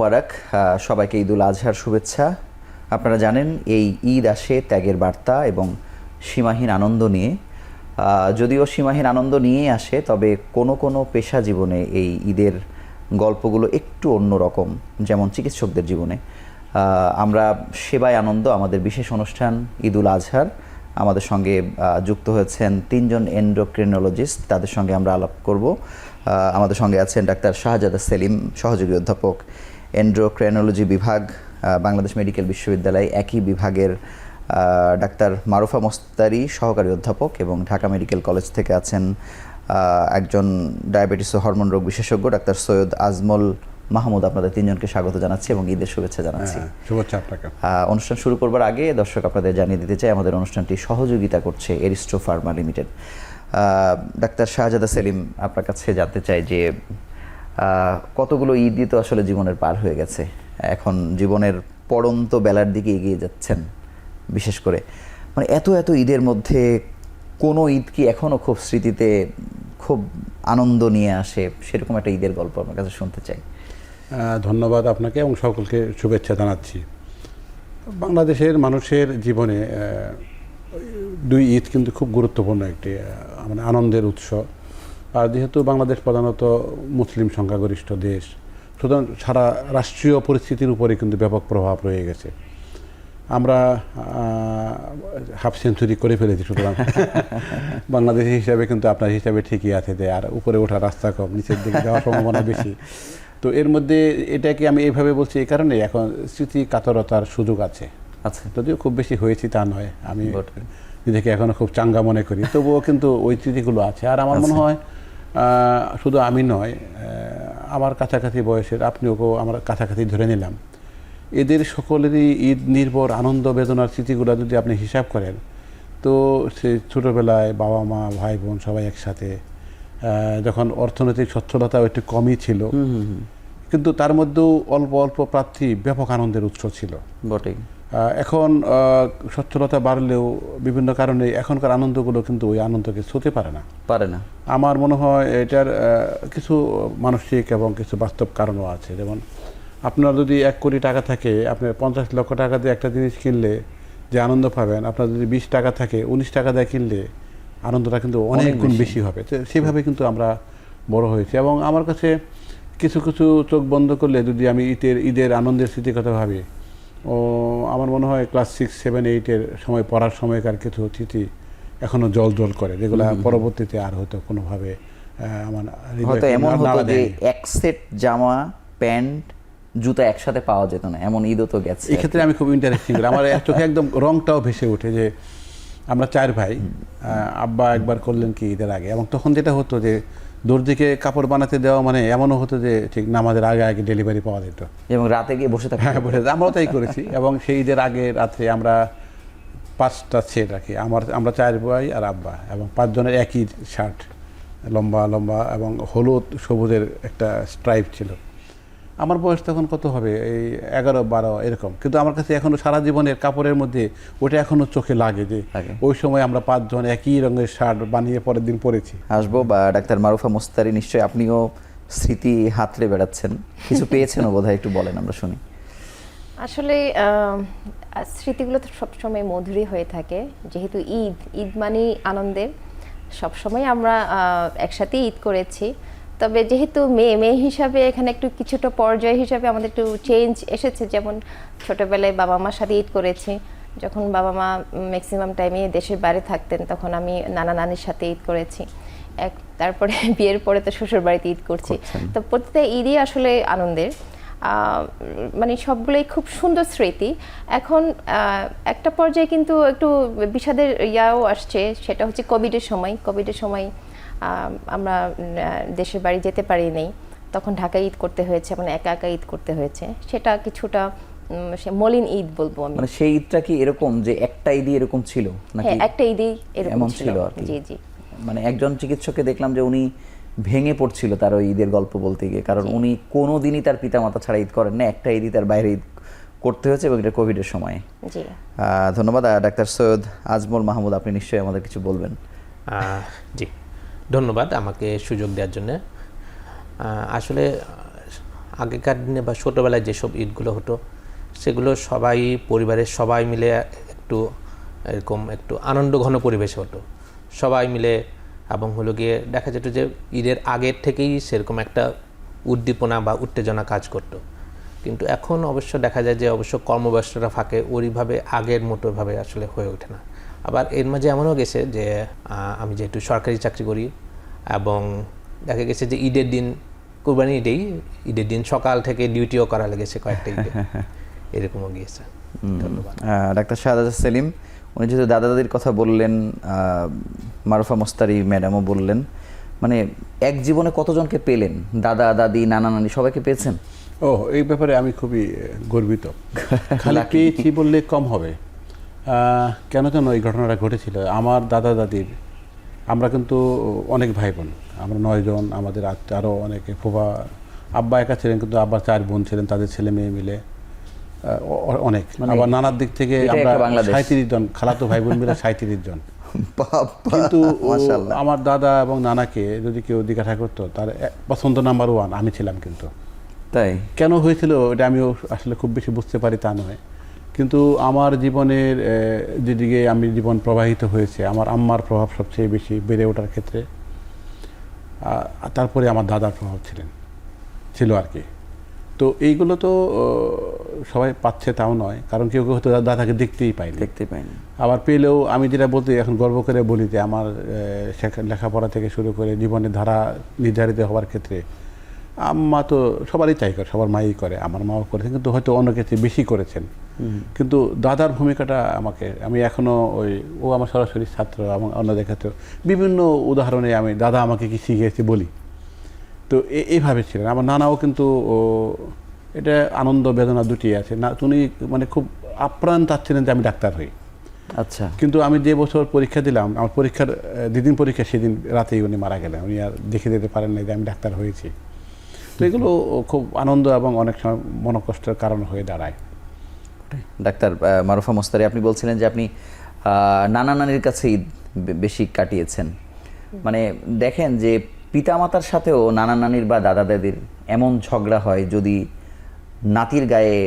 মোবারক। সবাইকে ঈদুল আজহার শুভেচ্ছা। আপনারা জানেন এই ঈদ আসে ত্যাগের বার্তা এবং সীমাহীন আনন্দ নিয়ে। যদিও সীমাহীন আনন্দ নিয়ে আসে, তবে কোনো কোনো পেশা জীবনে এই ঈদের গল্পগুলো একটু অন্যরকম, যেমন চিকিৎসকদের জীবনে। আমরা সেবায় আনন্দ আমাদের বিশেষ অনুষ্ঠান ঈদুল আজহার। আমাদের সঙ্গে যুক্ত হয়েছেন তিনজন এন্ডোক্রিনোলজিস্ট, তাদের সঙ্গে আমরা আলাপ করব। আমাদের সঙ্গে আছেন ডাক্তার শাহজাদা সেলিম, সহযোগী অধ্যাপক, এন্ডোক্রাইনোলজি বিভাগ, বাংলাদেশ মেডিকেল বিশ্ববিদ্যালয় একই বিভাগের ডাক্তার মারুফা মোস্তারি, সহকারী অধ্যাপক, এবং ঢাকা মেডিকেল কলেজ থেকে আছেন একজন ডায়াবেটিস ও হরমোন রোগ বিশেষজ্ঞ ডাক্তার সৈয়দ আজমল মাহমুদ। আপনাদের তিনজনকে স্বাগত জানাচ্ছি এবং ঈদের শুভেচ্ছা জানাচ্ছি। শুভেচ্ছা আপনাকে। অনুষ্ঠান শুরু করবার আগে দর্শক আপনাদের জানিয়ে দিতে চাই, আমাদের অনুষ্ঠানটি সহযোগিতা করছে এরিস্টো ফার্মা লিমিটেড। ডাক্তার শাহজাদা সেলিম, আপনার কাছে জানতে চাই যে কতগুলো ঈদই তো আসলে জীবনের পার হয়ে গেছে, এখন জীবনের পড়ন্ত বেলার দিকে এগিয়ে যাচ্ছেন। বিশেষ করে মানে এত এত ঈদের মধ্যে কোনো ঈদ কি এখনও খুব স্মৃতিতে খুব আনন্দ নিয়ে আসে? সেরকম একটা ঈদের গল্প আপনার কাছে শুনতে চাই। ধন্যবাদ আপনাকে এবং সকলকে শুভেচ্ছা জানাচ্ছি। বাংলাদেশের মানুষের জীবনে দুই ঈদ কিন্তু খুব গুরুত্বপূর্ণ একটি মানে আনন্দের উৎস। আর যেহেতু বাংলাদেশ প্রধানত মুসলিম সংখ্যাগরিষ্ঠ দেশ, সুতরাং সারা রাষ্ট্রীয় পরিস্থিতির উপরে কিন্তু ব্যাপক প্রভাব রয়ে গেছে। আমরা হাফ সেঞ্চুরি করে ফেলেছি, সুতরাং বাংলাদেশ হিসাবে কিন্তু আপনার হিসাবে ঠিকই আছে যে আর উপরে ওঠা রাস্তা কম, নিচের দিকে যাওয়ার সম্ভাবনা বেশি। তো এর মধ্যে এটাকে আমি এইভাবে বলছি এই কারণে এখন স্মৃতি কাতরতার সুযোগ আছে। আচ্ছা, যদিও খুব বেশি হয়েছি তা নয়, আমি নিজেকে এখনো খুব চাঙ্গা মনে করি, তবুও কিন্তু ওই স্মৃতিগুলো আছে। আর আমার মনে হয় শুধু আমি নয়, আমার কাছাকাছি বয়সের আপনিও আমার কাছাকাছি ধরে নিলাম, এদের সকলেরই ঈদ নির্ভর আনন্দ বেদনার স্মৃতিগুলো যদি আপনি হিসাব করেন, তো সে ছোটোবেলায় বাবা মা ভাই বোন সবাই একসাথে, যখন অর্থনৈতিক সচ্ছলতাও একটু কমই ছিল, কিন্তু তার মধ্যেও অল্প অল্প প্রার্থী ব্যাপক আনন্দের উৎস ছিল বটেই। এখন সচ্ছলতা বাড়লেও বিভিন্ন কারণে এখনকার আনন্দগুলো কিন্তু ওই আনন্দকে ছুঁতে পারে না। আমার মনে হয় এটার কিছু মানসিক এবং কিছু বাস্তব কারণও আছে। যেমন আপনার যদি 1 কোটি টাকা থাকে, আপনি 50 লক্ষ টাকা দিয়ে একটা জিনিস কিনলে যে আনন্দ পাবেন, আপনার যদি 20 টাকা থাকে 19 টাকা দিয়ে কিনলে আনন্দটা কিন্তু অনেক গুণ বেশি হবে। তো সেভাবে কিন্তু আমরা বড় হয়েছি। এবং আমার কাছে কিছু কিছু চোখ বন্ধ করলে যদি আমি ঈদের আনন্দের স্মৃতির কথা ভাবি, আমার মনে হয় ক্লাস 6, 7, 8-এর সময় পড়ার সময়কার কিছু স্মৃতি এখনো জল জল করে, যেগুলো পরবর্তীতে আর হয়তো কোনোভাবে আমার হয়তো এমন হতো যে এক সেট জামা প্যান্ট জুতা একসাথে পাওয়া যেত না, এমন ঈদও তো গেছে। এই ক্ষেত্রে আমি খুব ইন্টারেস্টিং করি, আমার চোখে একদম রংটাও ভেসে ওঠে যে আমরা 4 ভাই, আব্বা একবার করলেন কি ঈদের আগে, এবং তখন যেটা হতো যে দর্জিকে কাপড় বানাতে দেওয়া মানে এমনও হতো যে ঠিক নামাজের আগে আগে ডেলিভারি পাওয়া যেত এবং রাতে গিয়ে বসে থাকতে। হ্যাঁ, বসে আমরাও তাই করেছি। এবং সেই ঈদের আগে রাত্রে আমরা 5টা সেট রাখি, আমরা 4 ভাই আর আব্বা, এবং 5 জনের একই শার্ট, লম্বা লম্বা এবং হলুদ সবুজের একটা স্ট্রাইপ ছিল। আমার বয়স তখন কত হবে, এই 11-12 এরকম, কিন্তু আমার কাছে এখনো সারা জীবনের কাপড়ের মধ্যে ওটা এখনো চোখে লাগে যে ওই সময় আমরা 5 জন একই রঙের শার্ট বানিয়ে পরের দিন পরেছি। আসবো বা ডাক্তার মারুফা মোস্তারি, নিশ্চয়ই আপনিও স্মৃতি হাতড়ে বেড়াচ্ছেন, কিছু পেয়েছেনও বোধহয়, একটু বলেন আমরা শুনি। আসলে স্মৃতিগুলো তো সবসময় মধুরই হয়ে থাকে, যেহেতু ঈদ মানেই আনন্দের। সবসময় আমরা একসাথে ঈদ করেছি, তবে যেহেতু মেয়ে হিসাবে এখানে একটু কিছুটা পর্যায় হিসাবে আমাদের একটু চেঞ্জ এসেছে। যেমন ছোটোবেলায় বাবা মার সাথে ঈদ করেছি, যখন বাবা মা ম্যাক্সিমাম টাইমে দেশের বাইরে থাকতেন তখন আমি নানা নানির সাথে ঈদ করেছি। তারপরে বিয়ের পরে তো শ্বশুর বাড়িতে ঈদ করছি। তো প্রতিটা ঈদই আসলে আনন্দের, মানে সবগুলোই খুব সুন্দর স্মৃতি। এখন একটা পর্যায়ে কিন্তু একটু বিষাদের ইয়াও আসছে, সেটা হচ্ছে কোভিডের সময় আমরা দেশের বাড়ি যেতে পারিনি, তখন ঢাকায় ঈদ করতে হয়েছে, মানে একা ঈদ করতে হয়েছে। সেটা কিছুটা মলিন ঈদ বলবো আমি। মানে সেই ঈদটা কি এরকম যে একটা ঈদই এরকম ছিল নাকি? হ্যাঁ, একটা ঈদই এরকম ছিল। জি। মানে একজন চিকিৎসককে দেখলাম যে উনি ভেঙে পড়ছিল তার ওই ঈদের গল্প বলতে গিয়ে, কারণ উনি কোনো দিনই তার পিতামাতা ছাড়া ঈদ করেন না, একটা ঈদই তার বাইরে ঈদ করতে হয়েছে, এবং এটা কোভিডের সময়ে। জি, ধন্যবাদ। ডাক্তার সৈয়দ আজমল মাহমুদ, আপনি নিশ্চয়ই আমাদের কিছু বলবেন। জি, ধন্যবাদ আমাকে সুযোগ দেওয়ার জন্য। আসলে আগেকার দিনে বা ছোটোবেলায় যেসব ঈদগুলো হতো সেগুলো সবাই পরিবারের সবাই মিলে একটু এরকম একটু আনন্দ ঘন পরিবেশে হতো সবাই মিলে, এবং হলো গিয়ে দেখা যেত যে ঈদের আগের থেকেই সেরকম একটা উদ্দীপনা বা উত্তেজনা কাজ করতো। কিন্তু এখন অবশ্য দেখা যায় যে অবশ্য কর্মব্যস্ততা ফাঁকে ওইভাবে আগের মতোভাবে আসলে হয়ে ওঠে না। আবার এর মাঝে এমনও গেছে যে আমি যেহেতু সরকারি চাকরি করি এবং দেখা গেছে যে ঈদের দিন কুরবানি ঈদের দিন সকাল থেকে ডিউটিও করা লেগেছে কয়েকটা ঈদে, এরকমও গিয়েছে। ধন্যবাদ। ডাক্তার শাহাদাত সেলিম, উনি যেহেতু দাদা দাদির কথা বললেন, মারুফা মোস্তারি ম্যাডামও বললেন, মানে এক জীবনে কতজনকে পেলেন? দাদা দাদি নানা নানি সবাইকে পেয়েছেন? ও, এই ব্যাপারে আমি খুবই গর্বিত। খালি পেয়েছি বললে কম হবে। কেন যেন এই ঘটনাটা ঘটেছিল আমার দাদা দাদির, আমরা কিন্তু অনেক ভাই বোন, আমরা 9 জন, আমাদের আরও অনেকে ফুফা, আব্বা একা ছিলেন কিন্তু আব্বার 4 বোন ছিলেন, তাদের ছেলে মেয়ে মিলে অনেক। আবার নানার দিক থেকে আমরা 37 জন, খালাতো ভাই বোন মিলে 37 জন। কিন্তু আমার দাদা এবং নানাকে যদি কেউ জিজ্ঞাসা করতো, তার পছন্দ নাম্বার 1 আমি ছিলাম। কিন্তু তাই কেন হয়েছিল এটা আমিও আসলে খুব বেশি বুঝতে পারি তা নয়, কিন্তু আমার জীবনের যেদিকে আমি জীবন প্রবাহিত হয়েছে, আমার আম্মার প্রভাব সবচেয়ে বেশি বেড়ে ওঠার ক্ষেত্রে, তারপরে আমার দাদার প্রভাব ছিল আর কি। তো এইগুলো তো সবাই পাচ্ছে তাও নয়, কারণ কেউ কেউ হয়তো দাদাকে দেখতেই পায়নি। আবার পেলেও আমি যেটা বলতে এখন গর্ব করে বলি যে আমার লেখাপড়া থেকে শুরু করে জীবনের ধারা নির্ধারিত হওয়ার ক্ষেত্রে আম্মা তো সবারই তাই করে, সবার মাই করে, আমার মাও করেছেন, কিন্তু হয়তো অন্য কিছু বেশি করেছেন। কিন্তু দাদার ভূমিকাটা আমি এখনও ও আমার সরাসরি ছাত্র এবং অন্যদের ক্ষেত্রে বিভিন্ন উদাহরণে আমি দাদা আমাকে কি শিখিয়েছে বলি। তো এইভাবে ছিলেন। আমার নানাও কিন্তু এটা আনন্দ বেদনা দুটি আছে না, উনি মানে খুব আপ্রাণ চাচ্ছিলেন যে আমি ডাক্তার হই। আচ্ছা। কিন্তু আমি যে বছর পরীক্ষা দিলাম, আমার পরীক্ষার যেদিন পরীক্ষা সেদিন রাতেই উনি মারা গেলেন, উনি আর দেখে দিতে পারেন না যে আমি ডাক্তার হয়েছি। তো এগুলো খুব আনন্দ এবং অনেক সময় মনোকষ্টের কারণ হয়ে দাঁড়ায়। ডাক্তার মারুফা মোস্তারি, আপনি বলছিলেন যে আপনি নানা নানির কাছে ঈদ বেশি কাটিয়েছেন। মানে দেখেন যে পিতামাতার সাথেও নানা নানির বা দাদা দাদির এমন ঝগড়া হয় যদি নাতির গায়ে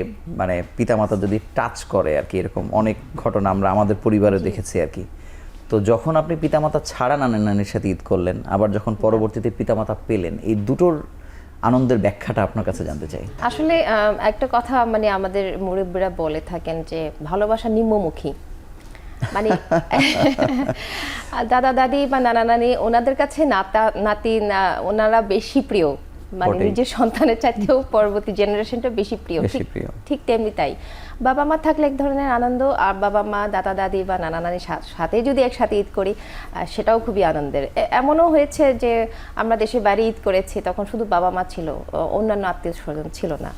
মানে পিতামাতা যদি টাচ করে আর কি, এরকম অনেক ঘটনা আমরা আমাদের পরিবারে দেখেছি আর কি। তো যখন আপনি পিতামাতা ছাড়া নানা নানির সাথে ঈদ করলেন, আবার যখন পরবর্তীতে পিতামাতা পেলেন, এই দুটোর আনন্দের ব্যাখ্যাটা আপনার কাছে জানতে চাই। আসলে একটা কথা মানে আমাদের মুরব্বীরা বলে থাকেন যে ভালোবাসা নিম্নমুখী। মানে দাদা দাদি বা নানা নানি ওনাদের কাছে নাতি ওনারা বেশি প্রিয়, মানে নিজের সন্তানের চাইতেও পরবর্তী জেনারেশনটা বেশি প্রিয়। ঠিক তেমনি তাই বাবা মা থাকলে এক ধরনের আনন্দ, আর বাবা মা দাদা দাদি বা নানা নানির সাথে যদি একসাথে ঈদ করি সেটাও খুবই আনন্দের। এমনও হয়েছে যে আমরা দেশে বাড়ি ঈদ করেছি, তখন শুধু বাবা মা ছিল, অন্যান্য আত্মীয় স্বজন ছিল না,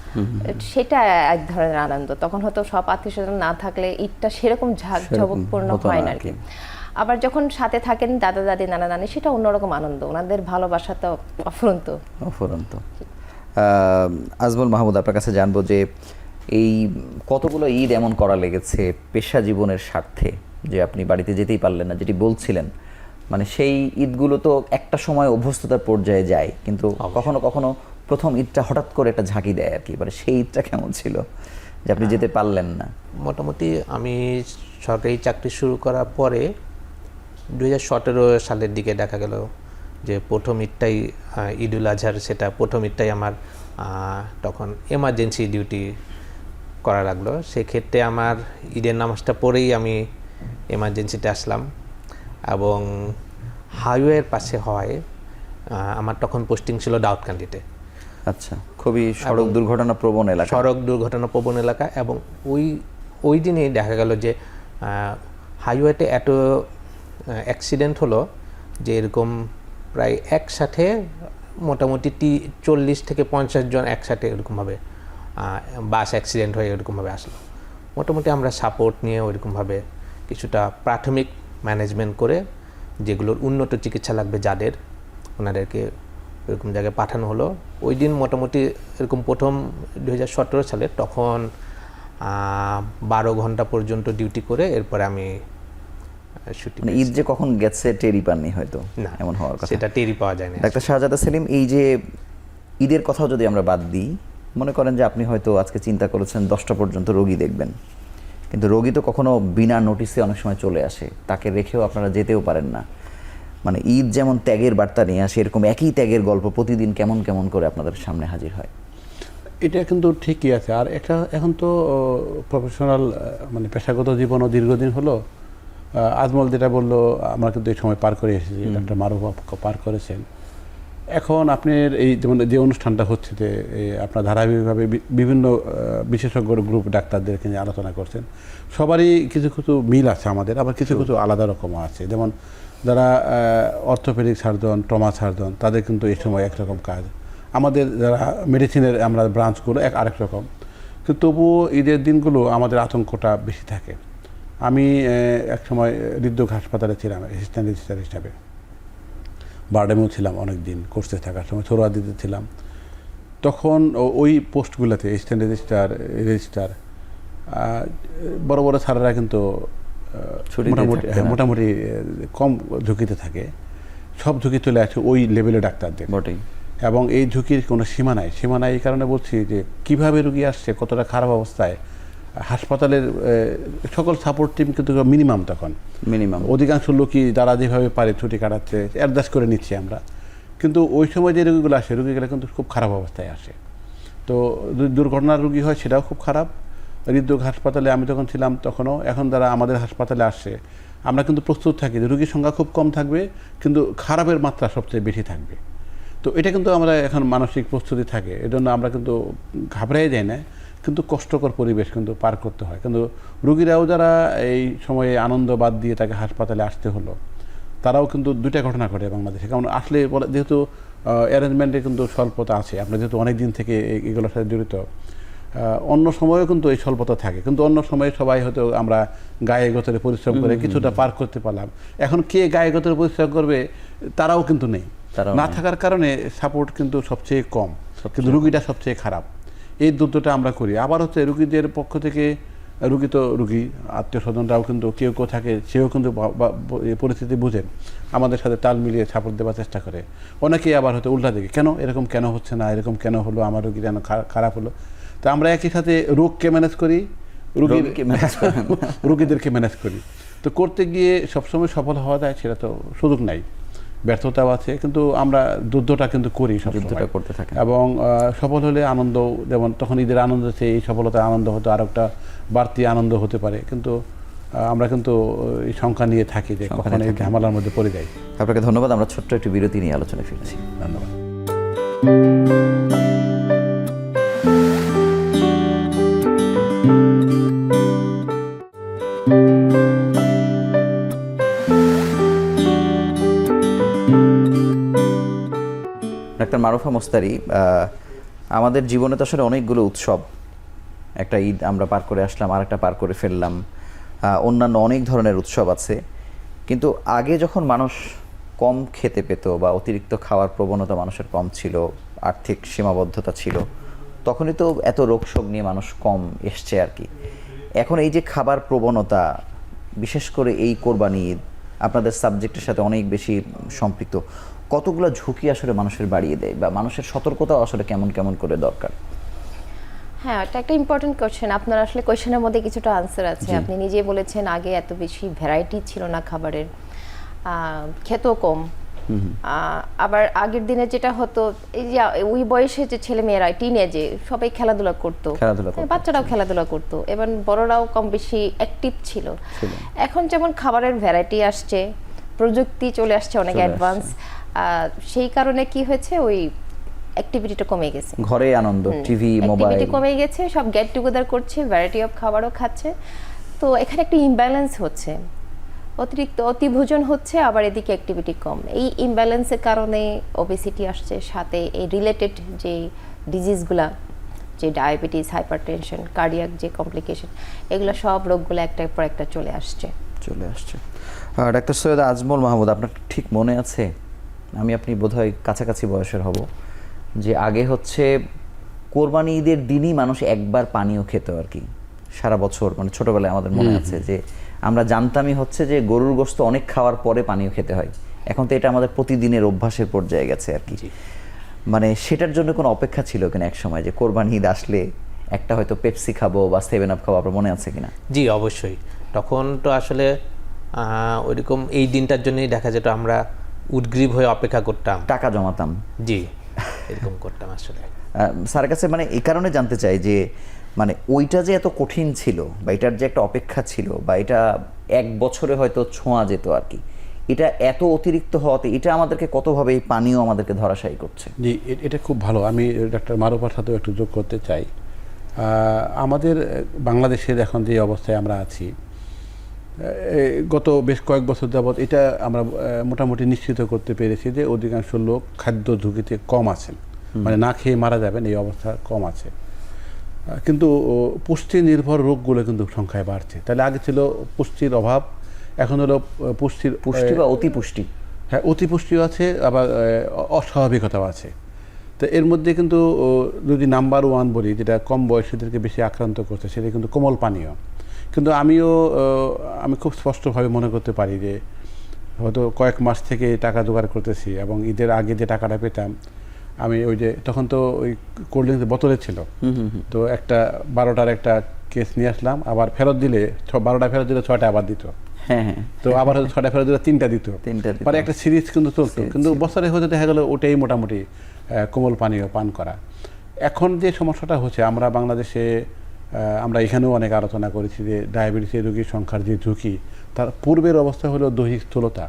সেটা এক ধরনের আনন্দ। তখন হয়তো সব আত্মীয় স্বজন না থাকলে ঈদটা সেরকম ঝাঁকঝমকপূর্ণ হয় না আর কি। আবার যখন সাথে থাকেন দাদা দাদি নানা নানি, সেটা অন্যরকম আনন্দ, ওনাদের ভালোবাসা তো অফুরন্ত। আজমল মাহমুদ, আপনার কাছে জানবো যে এই কতগুলো ঈদ এমন করা লেগেছে পেশা জীবনের স্বার্থে যে আপনি বাড়িতে যেতেই পারলেন না, যেটি বলছিলেন, মানে সেই ঈদগুলো তো একটা সময় অভ্যস্ততার পর্যায়ে যায়, কিন্তু কখনো কখনো প্রথম ঈদটা হঠাৎ করে একটা ঝাঁকি দেয় আর কি। মানে সেই ঈদটা কেমন ছিল যে আপনি যেতে পারলেন না? মোটামুটি আমি সরকারি চাকরি শুরু করার পরে 2017 সালের দিকে দেখা গেল যে প্রথম ঈদটাই ঈদুল আজহার, সেটা প্রথম ঈদটাই আমার তখন এমার্জেন্সি ডিউটি করা লাগলো। সেক্ষেত্রে আমার ঈদের নামাজটা পরেই আমি এমার্জেন্সিতে আসলাম, এবং হাইওয়ের পাশে হয় আমার তখন পোস্টিং ছিল দাউদকান্দিতে। আচ্ছা, খুবই সড়ক দুর্ঘটনা প্রবণ এলাকা। এবং ওই দিনেই দেখা গেল যে হাইওয়েতে এত অ্যাক্সিডেন্ট হলো যে এরকম প্রায় একসাথে মোটামুটি 40 থেকে 50 জন একসাথে এরকমভাবে বাস অ্যাক্সিডেন্ট হয়ে এরকমভাবে আসলো। মোটামুটি আমরা সাপোর্ট নিয়ে ওইরকমভাবে কিছুটা প্রাথমিক ম্যানেজমেন্ট করে যেগুলোর উন্নত চিকিৎসা লাগবে যাদের, ওনাদেরকে এরকম জায়গায় পাঠানো হলো। ওই দিন মোটামুটি এরকম প্রথম 2017 সালে তখন 12 ঘন্টা পর্যন্ত ডিউটি করে এরপরে আমি মানে ঈদ যে কখন গেছে টেরি পাননি হয়তো, না এমন হওয়ার কথা, সেটা টেরি পাওয়া যায় না। ডাক্তার শাহজাদা সেলিম, এই যে ঈদের কথাও যদি আমরা বাদ দিই, মনে করেন যে আপনি হয়তো আজকে চিন্তা করেছেন 10টা পর্যন্ত রোগী দেখবেন, কিন্তু রোগী তো কখনো বিনা নোটিসে অনেক সময় চলে আসে, তাকে রেখেও আপনারা যেতেও পারেন না। মানে ঈদ যেমন ত্যাগের বার্তা নিয়ে আসে, এরকম একই ত্যাগের গল্প প্রতিদিন কেমন কেমন করে আপনাদের সামনে হাজির হয়? এটা কিন্তু ঠিকই আছে। আর একটা এখন তো প্রফেশনাল মানে পেশাগত জীবনও দীর্ঘদিন হলো। আজমল যেটা বললো, আমরা কিন্তু এই সময় পার করে এসেছি, ডাক্তার মারুফ পার করেছেন। এখন আপনার এই যেমন যে অনুষ্ঠানটা হচ্ছে, যে আপনার ধারাবাহিকভাবে বিভিন্ন বিশেষজ্ঞ গ্রুপ ডাক্তারদেরকে নিয়ে আলোচনা করছেন, সবারই কিছু কিছু মিল আছে আমাদের, আবার কিছু কিছু আলাদা রকমও আছে। যেমন যারা অর্থোপেডিক সার্জন, ট্রমা সার্জন, তাদের কিন্তু এই সময় একরকম কাজ। আমাদের যারা মেডিসিনের আমরা ব্রাঞ্চগুলো আরেক রকম, কিন্তু তবুও ঈদের দিনগুলো আমাদের আতঙ্কটা বেশি থাকে। আমি এক সময় হৃদরোগ হাসপাতালে ছিলাম অ্যাসিস্ট্যান্ট রেজিস্ট্রার হিসাবে, বারডেমেও ছিলাম অনেক দিন কোর্সে থাকার সময়, সোহরাওয়ার্দীতে ছিলাম। তখন ওই পোস্টগুলোতে অ্যাসিস্ট্যান্ট রেজিস্ট্রার বড় বড় স্যারেরা কিন্তু মোটামুটি কম ঝুঁকিতে থাকে। সব ঝুঁকি চলে আসে ওই লেভেলে ডাক্তারদের, বটেই। এবং এই ঝুঁকির কোনো সীমা নাই। এই কারণে বলছি যে কীভাবে রুগী আসছে, কতটা খারাপ অবস্থায়। হাসপাতালের সকল সাপোর্ট টিম কিন্তু মিনিমাম, তখন অধিকাংশ লোকই যারা যেভাবে পারে ছুটি কাটাচ্ছে, অ্যাডজাস্ট করে নিচ্ছি আমরা। কিন্তু ওই সময় যে রোগীগুলো আসে, রোগীগুলো কিন্তু খুব খারাপ অবস্থায় আসে। তো দুর্ঘটনার রোগী হয়, সেটাও খুব খারাপ। হৃদরোগ হাসপাতালে আমি যখন ছিলাম তখনও, এখন যারা আমাদের হাসপাতালে আসছে, আমরা কিন্তু প্রস্তুত থাকি যে রোগীর সংখ্যা খুব কম থাকবে, কিন্তু খারাপের মাত্রা সবচেয়ে বেশি থাকবে। তো এটা কিন্তু আমরা এখন মানসিক প্রস্তুতি থাকে, এজন্য আমরা কিন্তু ঘাবড়াই যাই না, কিন্তু কষ্টকর পরিবেশ কিন্তু পার করতে হয়। কিন্তু রুগীরাও যারা এই সময়ে আনন্দ বাদ দিয়ে তাকে হাসপাতালে আসতে হলো, তারাও কিন্তু দুইটা ঘটনা ঘটে বাংলাদেশে। কারণ আসলে যেহেতু অ্যারেঞ্জমেন্টে কিন্তু স্বল্পতা আছে, আমরা যেহেতু অনেক দিন থেকে এগুলোর সাথে জড়িত, অন্য সময়েও কিন্তু এই স্বল্পতা থাকে। কিন্তু অন্য সময়ে সবাই হয়তো আমরা গায়ে গতরে পরিশ্রম করে কিছুটা পার করতে পারলাম। এখন কে গায়ে গতরে পরিশ্রম করবে, তারাও কিন্তু নেই। না থাকার কারণে সাপোর্ট কিন্তু সবচেয়ে কম, কিন্তু রুগীটা সবচেয়ে খারাপ। এই দুটোটা আমরা করি। আবার হচ্ছে রুগীদের পক্ষ থেকে, রুগী তো রুগী, আত্মীয় স্বজনরাও কিন্তু কেউ কেউ থাকে, সেও কিন্তু পরিস্থিতি বুঝেন, আমাদের সাথে তাল মিলিয়ে সাপোর্ট দেওয়ার চেষ্টা করে। অনেকেই আবার হয়তো উল্টা দিকে, কেন এরকম কেন হচ্ছে না, এরকম কেন হলো, আমার রুগী যেন খারাপ হলো। তো আমরা একই সাথে রোগকে ম্যানেজ করি, রুগীদেরকে ম্যানেজ করি। তো করতে গিয়ে সবসময় সফল হওয়া যায় সেটা তো সুযোগ নাই, ব্যর্থতাও আছে, কিন্তু আমরা যুদ্ধটা কিন্তু করি, যুদ্ধটা করতে থাকি। এবং সফল হলে আনন্দ, যেমন তখন ঈদের আনন্দ, এই সফলতার আনন্দ হতো আর একটা বাড়তি আনন্দ হতে পারে। কিন্তু আমরা কিন্তু এই সংখ্যা নিয়ে থাকি যে কখন এই ঝামেলার মধ্যে পড়ে যাই। আপনাকে ধন্যবাদ। আমরা ছোট্ট একটি বিরতি নিয়ে আলোচনায় ফিরছি। ধন্যবাদ। ডাক্তার মারুফা মোস্তারি, আমাদের জীবনে তো আসলে অনেকগুলো উৎসব, একটা ঈদ আমরা পার করে আসলাম, আর একটা পার করে ফেললাম, অন্যান্য অনেক ধরনের উৎসব আছে। কিন্তু আগে যখন মানুষ কম খেতে পেত বা অতিরিক্ত খাওয়ার প্রবণতা মানুষের কম ছিল, আর্থিক সীমাবদ্ধতা ছিল, তখনই তো এত রোগশোক নিয়ে মানুষ কম এসছে আর কি। এখন এই যে খাবার প্রবণতা, বিশেষ করে এই কোরবানি ঈদ আপনাদের সাবজেক্টের সাথে অনেক বেশি সম্পৃক্ত, কতগুলো ঝুঁকি আসলে মানুষের বাড়িয়ে দেয়, বা মানুষের সতর্কতাও আসলে কেমন কেমন করে দরকার? হ্যাঁ, এটা একটা ইম্পর্টেন্ট কোয়েশ্চেন। আপনার আসলে কোয়েশ্চেনের মধ্যে কিছুটা আনসার আছে। আপনি নিজে বলেছেন আগে এত বেশি ভ্যারাইটি ছিল না খাবারের, খেতেও কম। আবার আগের দিনে যেটা হতো, এই যে ওই বয়সে যে ছেলে মেয়েরা টিনেজে সবাই খেলাধুলা করতো, বাচ্চারাও খেলাধুলা করতো, এবং বড়রাও কম বেশি অ্যাক্টিভ ছিল। এখন যেমন খাবারের ভ্যারাইটি আসছে, প্রযুক্তি চলে আসছে অনেক অ্যাডভান্স, সেই কারণে কি হয়েছে, ওই অ্যাক্টিভিটিটা কমে গেছে, ঘরে আনন্দ, টিভি, মোবাইল কমে গেছে, সব গেট টুগেদার করছে, ভ্যারাইটি অফ খাবারও খাচ্ছে। তো এখানে একটা ইমব্যালেন্স হচ্ছে, অতিরিক্ত অতিভোজন হচ্ছে, আবার এদিকে অ্যাক্টিভিটি কম। এই ইমব্যালেন্সের কারণে ওবেসিটি আসছে, সাথে এই রিলেটেড যে ডিজিজগুলা, যে ডায়াবেটিস, হাইপারটেনশন, কার্ডিয়াক যে কমপ্লিকেশন, এগুলো সব রোগগুলো একটার পর একটা চলে আসছে। ডাক্তার সৈয়দ আজমল মাহমুদ, আপনার ঠিক মনে আছে, আমি আপনি বোধহয় কাছাকাছি বয়সের হব, যে আগে হচ্ছে কোরবানি ঈদের দিনই মানুষ একবার পানীয় খেত আর কি সারা বছর, মানে ছোটবেলায় আমাদের মনে আছে যে আমরা জানতামই হচ্ছে যে গরুর গোশত অনেক খাওয়ার পরে পানীয় খেতে হয়। এখন তো এটা আমাদের প্রতিদিনের অভ্যাসের পর্যায়ে গেছে আর কি। মানে সেটার জন্য কোনো অপেক্ষা ছিল কিনা এক সময়, যে কোরবানি ঈদ আসলে একটা হয়তো পেপসি খাবো বা 7 আপ খাবো, আপনার মনে আছে কিনা? জি অবশ্যই, তখন তো আসলে ওইরকম এই দিনটার জন্যই দেখা যেত আমরা উদ্গ্রীব হয়ে অপেক্ষা করতাম, টাকা জমাতাম। জি এরকম করতাম আসলে। স্যারের কাছে মানে এই কারণে জানতে চাই যে মানে ওইটা যে এত কঠিন ছিল বা এটার যে একটা অপেক্ষা ছিল বা এটা 1 বছরে হয়তো ছোঁয়া যেত আর কি, এটা এত অতিরিক্ত হওয়াতে এটা আমাদেরকে কতভাবে এই পানীয় আমাদেরকে ধরাশায়ী করছে। জি, এটা খুব ভালো। আমি ডক্টর মারুফার সাথেও একটু যোগ করতে চাই। আমাদের বাংলাদেশের এখন যে অবস্থায় আমরা আছি, গত বেশ কয়েক বছর যাবৎ এটা আমরা মোটামুটি নিশ্চিত করতে পেরেছি যে অধিকাংশ লোক খাদ্য ঝুঁকিতে কম আছেন, মানে না খেয়ে মারা যাবেন এই অবস্থা কম আছে। কিন্তু পুষ্টি নির্ভর রোগগুলো কিন্তু সংখ্যায় বাড়ছে। তাহলে আগে ছিল পুষ্টির অভাব, এখন হলো পুষ্টি বা অতিপুষ্টি। হ্যাঁ, অতিপুষ্টিও আছে, আবার অস্বাভাবিকতাও আছে। তো এর মধ্যে কিন্তু যদি নাম্বার 1 বলি, যেটা কম বয়সীদেরকে বেশি আক্রান্ত করছে, সেটা কিন্তু কোমল পানীয়। কিন্তু আমি খুব স্পষ্টভাবে মনে করতে পারি যে হয়তো কয়েক মাস থেকে টাকা জোগাড় করতেছি এবং ঈদের আগে যে টাকাটা পেতাম, আমি ওই যে তখন তো ওই কোল্ড ড্রিঙ্কস বোতলে ছিল, তো একটা 12টার একটা কেস নিয়ে আসলাম, আবার ফেরত দিলে 12টা ফেরত দিলে 6টা আবার দিত। হ্যাঁ, তো আবার হয়তো 6টা ফেরত দিলে 3টা দিত, পরে একটা সিরিজ কিন্তু চলতো। কিন্তু বছরে হয়তো দেখা গেল ওটাই মোটামুটি কোমল পানীয় পান করা। এখন যে সমস্যাটা হচ্ছে, আমরা বাংলাদেশে আমরা এখানেও অনেক আলোচনা করেছি যে ডায়াবেটিসের রোগীর সংখ্যার যে ঝুঁকি, তার পূর্বের অবস্থা হলো দৈহিক স্থূলতা।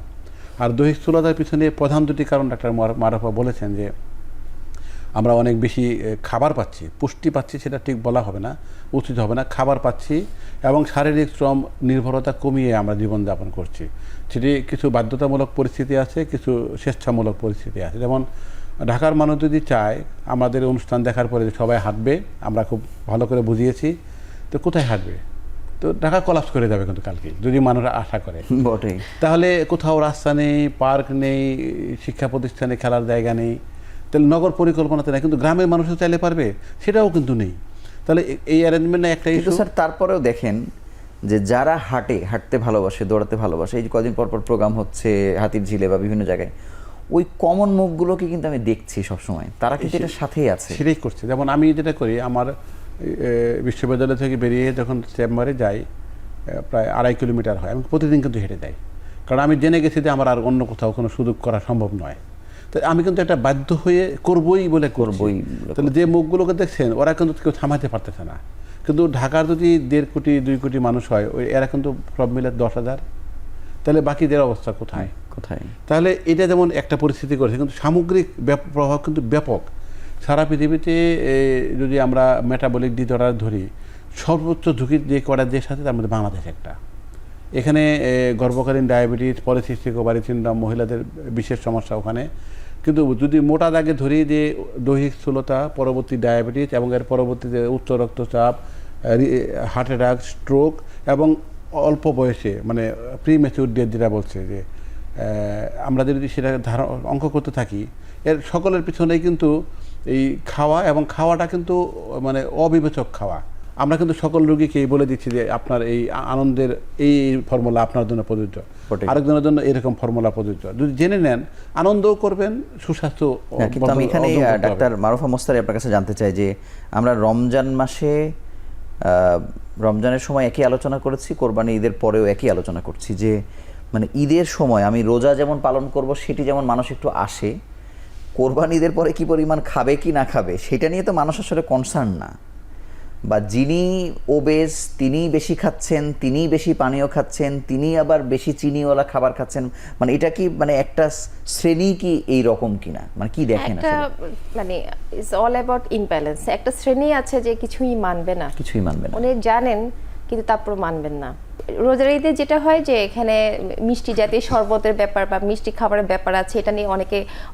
আর দৈহিক স্থূলতার পিছনে প্রধান দুটি কারণ ডাক্তার মারুফা বলেছেন, যে আমরা অনেক বেশি খাবার পাচ্ছি, পুষ্টি পাচ্ছি সেটা ঠিক বলা হবে না, উচিত হবে না, খাবার পাচ্ছি এবং শারীরিক শ্রম নির্ভরতা কমিয়ে আমরা জীবনযাপন করছি। সেটি কিছু বাধ্যতামূলক পরিস্থিতি আছে, কিছু স্বেচ্ছামূলক পরিস্থিতি আছে। যেমন ঢাকার মানুষ যদি চায় আমাদের অনুষ্ঠান দেখার পরে যে সবাই হাঁটবে, আমরা খুব ভালো করে বুঝিয়েছি, তো কোথায় হাঁটবে? তো ঢাকা কলাপস করে যাবে কিন্তু কালকে, যদি মানুষরা আশা করে। বটে। তাহলে কোথাও রাস্তা নেই, পার্ক নেই, শিক্ষা প্রতিষ্ঠানে খেলার জায়গা নেই, তাহলে নগর পরিকল্পনাতে নেই, কিন্তু গ্রামের মানুষও চাইলে পারবে, সেটাও কিন্তু নেই। তাহলে এই অ্যারেঞ্জমেন্ট একটা ইস্যু। স্যার তারপরেও দেখেন যে যারা হাঁটতে ভালোবাসে, দৌড়াতে ভালোবাসে, এই যে কদিন পর পর প্রোগ্রাম হচ্ছে হাতির ঝিলে বা বিভিন্ন জায়গায়, ওই কমন মুখগুলোকে কিন্তু আমি দেখছি সবসময়, তারা কিন্তু এটার সাথেই আছে, সেটাই করছে। যেমন আমি যেটা করি, আমার বিশ্ববিদ্যালয় থেকে বেরিয়ে যখন চেম্বারে যাই, প্রায় 2.5 কিলোমিটার হয়, আমি প্রতিদিন কিন্তু হেঁটে যাই, কারণ আমি জেনে গেছি যে আমার আর অন্য কোথাও কোনো সুযোগ করা সম্ভব নয়। তো আমি কিন্তু এটা বাধ্য হয়ে করবই বলে করবই। তাহলে যে মুখগুলোকে দেখছেন, ওরা কিন্তু কেউ থামাতে পারতেছে না। কিন্তু ঢাকার যদি 1.5 কোটি 2 কোটি মানুষ হয়, এরা কিন্তু সব মিলে 10,000, তাহলে বাকিদের অবস্থা কোথায়? তাহলে এটা যেমন একটা পরিস্থিতি করেছে, কিন্তু সামগ্রিক প্রভাব কিন্তু ব্যাপক। সারা পৃথিবীতে যদি আমরা মেটাবলিক ডিসঅর্ডার ধরি, সর্বোচ্চ ঝুঁকির যে কয়টা দেশ আছে তার মধ্যে বাংলাদেশ একটা। এখানে গর্ভকালীন ডায়াবেটিস, পলিসিস্টিক ওভারি সিনড্রোম, মহিলাদের বিশেষ সমস্যা ওখানে। কিন্তু যদি মোটা দাগে ধরি যে দৈহিক স্থূলতা, পরবর্তী ডায়াবেটিস এবং এর পরবর্তীতে উচ্চ রক্তচাপ, হার্ট অ্যাটাক, স্ট্রোক এবং অল্প বয়সে মানে প্রিম্যাচিউর ডেথ যেটা বলছে, যে আমরা যদি সেটা অঙ্ক করতে থাকি, এর সকলের পিছনেই কিন্তু এই খাওয়া, এবং খাওয়াটা কিন্তু মানে অবিবেচক খাওয়া। আমরা কিন্তু সকল রোগীকেই বলে দিচ্ছি যে আপনার এই আনন্দের এই ফর্মুলা আপনার জন্য প্রযোজ্য, আরেকজনের জন্য এরকম ফর্মুলা প্রযোজ্য। যদি জেনে নেন, আনন্দও করবেন, সুস্বাস্থ্য। কিন্তু আমি এখানে ডাক্তার মারুফা মোস্তারি আপনার কাছে জানতে চাই যে আমরা রমজান মাসে, রমজানের সময় একই আলোচনা করেছি, কোরবানি ঈদের পরেও একই আলোচনা করছি, যে মানে ঈদের সময় আমি রোজা যেমন পালন করব সেটি যেমন মানুষ একটু আসে, কোরবানি ঈদের পরে কি পরিমাণ খাবে কি না খাবে সেটা নিয়ে তো মানুষ আসলে কনসার্ন না। বা যিনি ওবেজ তিনি বেশি খাচ্ছেন, তিনি বেশি পানীয় খাচ্ছেন, তিনি আবার বেশি চিনিওয়ালা খাবার খাচ্ছেন, মানে এটা কি মানে একটা শ্রেণী কি এই রকম কিনা, মানে কি দেখেন? একটা মানে ইটস অল অ্যাবাউট ইমব্যালেন্স। একটা শ্রেণী আছে যে কিছুই মানবে না, উনি জানেন কিন্তু তারপর মানবেন না। রোজার ঈদে যেটা হয় যে এখানে মিষ্টি জাতীয় শরবতের ব্যাপার বা মিষ্টি খাবারের ব্যাপার আছে, এটা নিয়ে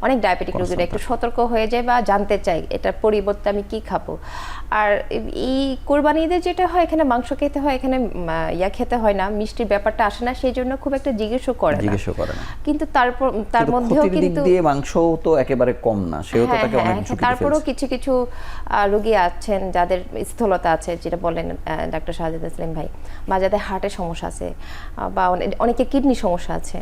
অনেক ডায়াবেটিক রোগীরা একটু সতর্ক হয়ে যায় বা জানতে চায় এটার পরিবর্তে আমি কি খাবো। আর এই কোরবানি ঈদে যেটা হয়, এখানে মাংস খেতে হয়, এখানে খেতে হয় না, মিষ্টির ব্যাপারটা আসে না, সেই জন্য খুব একটা জিজ্ঞেসও করে না। কিন্তু তার মধ্যেও কিন্তু মাংস তো একেবারে কম না, সেও তো তাকে অনেক ঝুঁকি। তারপরেও কিছু কিছু রোগী আছেন যাদের স্থূলতা আছে, যেটা বলেন ডাক্তার শাহজাদ ইসলাম ভাই, বা যাদের হার্টের সমস্যা আছে বা অনেকে কিডনি সমস্যা আছে,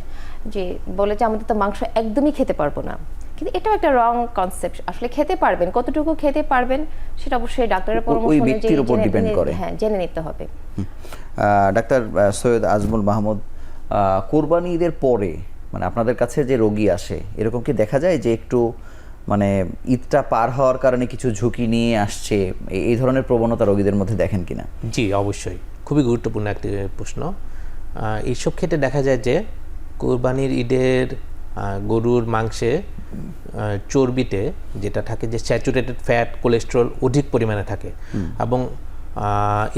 যে বলে যে আমাদের তো মাংস একদমই খেতে পারবো না। কিন্তু এটাও একটা রং কনসেপ্ট। আসলে খেতে পারবেন, কতটুকু খেতে পারবেন সেটা অবশ্যই ডাক্তারের পরামর্শ ব্যক্তির উপর ডিপেন্ড করে। হ্যাঁ, জেনে নিতে হবে। ডাক্তার সৈয়দ আজমল মাহমুদ, কোরবানি ঈদের পরে মানে আপনাদের কাছে যে রোগী আসে, এরকম কি দেখা যায় যে একটু মানে ঈদটা পার হওয়ার কারণে কিছু ঝুঁকি নিয়ে আসছে, এই ধরনের প্রবণতা রোগীদের মধ্যে দেখেন কিনা? জি, অবশ্যই, খুবই গুরুত্বপূর্ণ একটি প্রশ্ন। এইসব ক্ষেত্রে দেখা যায় যে কোরবানির ঈদের গরুর মাংসে চর্বিতে যেটা থাকে যে স্যাচুরেটেড ফ্যাট, কোলেস্টেরল অধিক পরিমাণে থাকে, এবং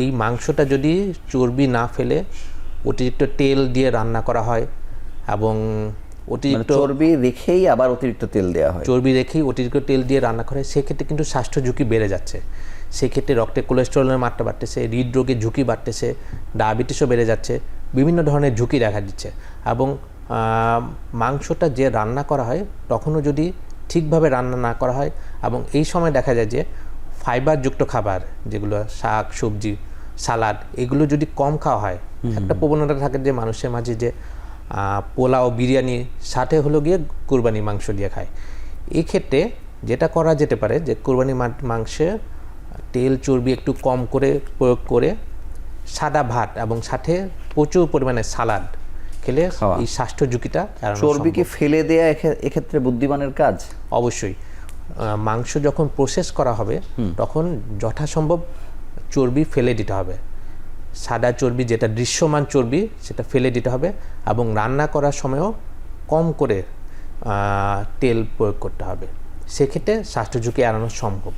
এই মাংসটা যদি চর্বি না ফেলে অতিরিক্ত তেল দিয়ে রান্না করা হয় এবং অতিরিক্ত চর্বি রেখেই আবার অতিরিক্ত তেল দেওয়া হয়, চর্বি রেখেই অতিরিক্ত তেল দিয়ে রান্না করা হয়, সেক্ষেত্রে কিন্তু স্বাস্থ্য ঝুঁকি বেড়ে যাচ্ছে। সেক্ষেত্রে রক্তে কোলেস্টেরলের মাত্রা বাড়তেছে, হৃদরোগের ঝুঁকি বাড়তেছে, ডায়াবেটিসও বেড়ে যাচ্ছে, বিভিন্ন ধরনের ঝুঁকি দেখা দিচ্ছে। এবং মাংসটা যে রান্না করা হয় তখনও যদি ঠিকভাবে রান্না না করা হয়, এবং এই সময় দেখা যায় যে ফাইবারযুক্ত খাবার যেগুলো শাক সবজি সালাদ এগুলো যদি কম খাওয়া হয়, একটা প্রবণতা থাকে যে মানুষের মাঝে যে পোলাও বিরিয়ানি সাথে হলো গিয়ে কুরবানি মাংস দিয়ে খায়। এই ক্ষেত্রে যেটা করা যেতে পারে যে কুরবানি মাংসে তেল চর্বি একটু কম করে প্রয়োগ করে সাদা ভাত এবং সাথে প্রচুর পরিমাণে সালাদ খেলে এই স্বাস্থ্য ঝুঁকিটা এড়ানো সম্ভব। চর্বিকে ফেলে দেয়া এক্ষেত্রে বুদ্ধিমানের কাজ। অবশ্যই মাংস যখন প্রসেস করা হবে তখন যথাসম্ভব চর্বি ফেলে দিতে হবে। সাদা চর্বি যেটা দৃশ্যমান চর্বি সেটা ফেলে দিতে হবে, এবং রান্না করার সময়ও কম করে তেল প্রয়োগ করতে হবে। সেক্ষেত্রে স্বাস্থ্য ঝুঁকি এড়ানো সম্ভব।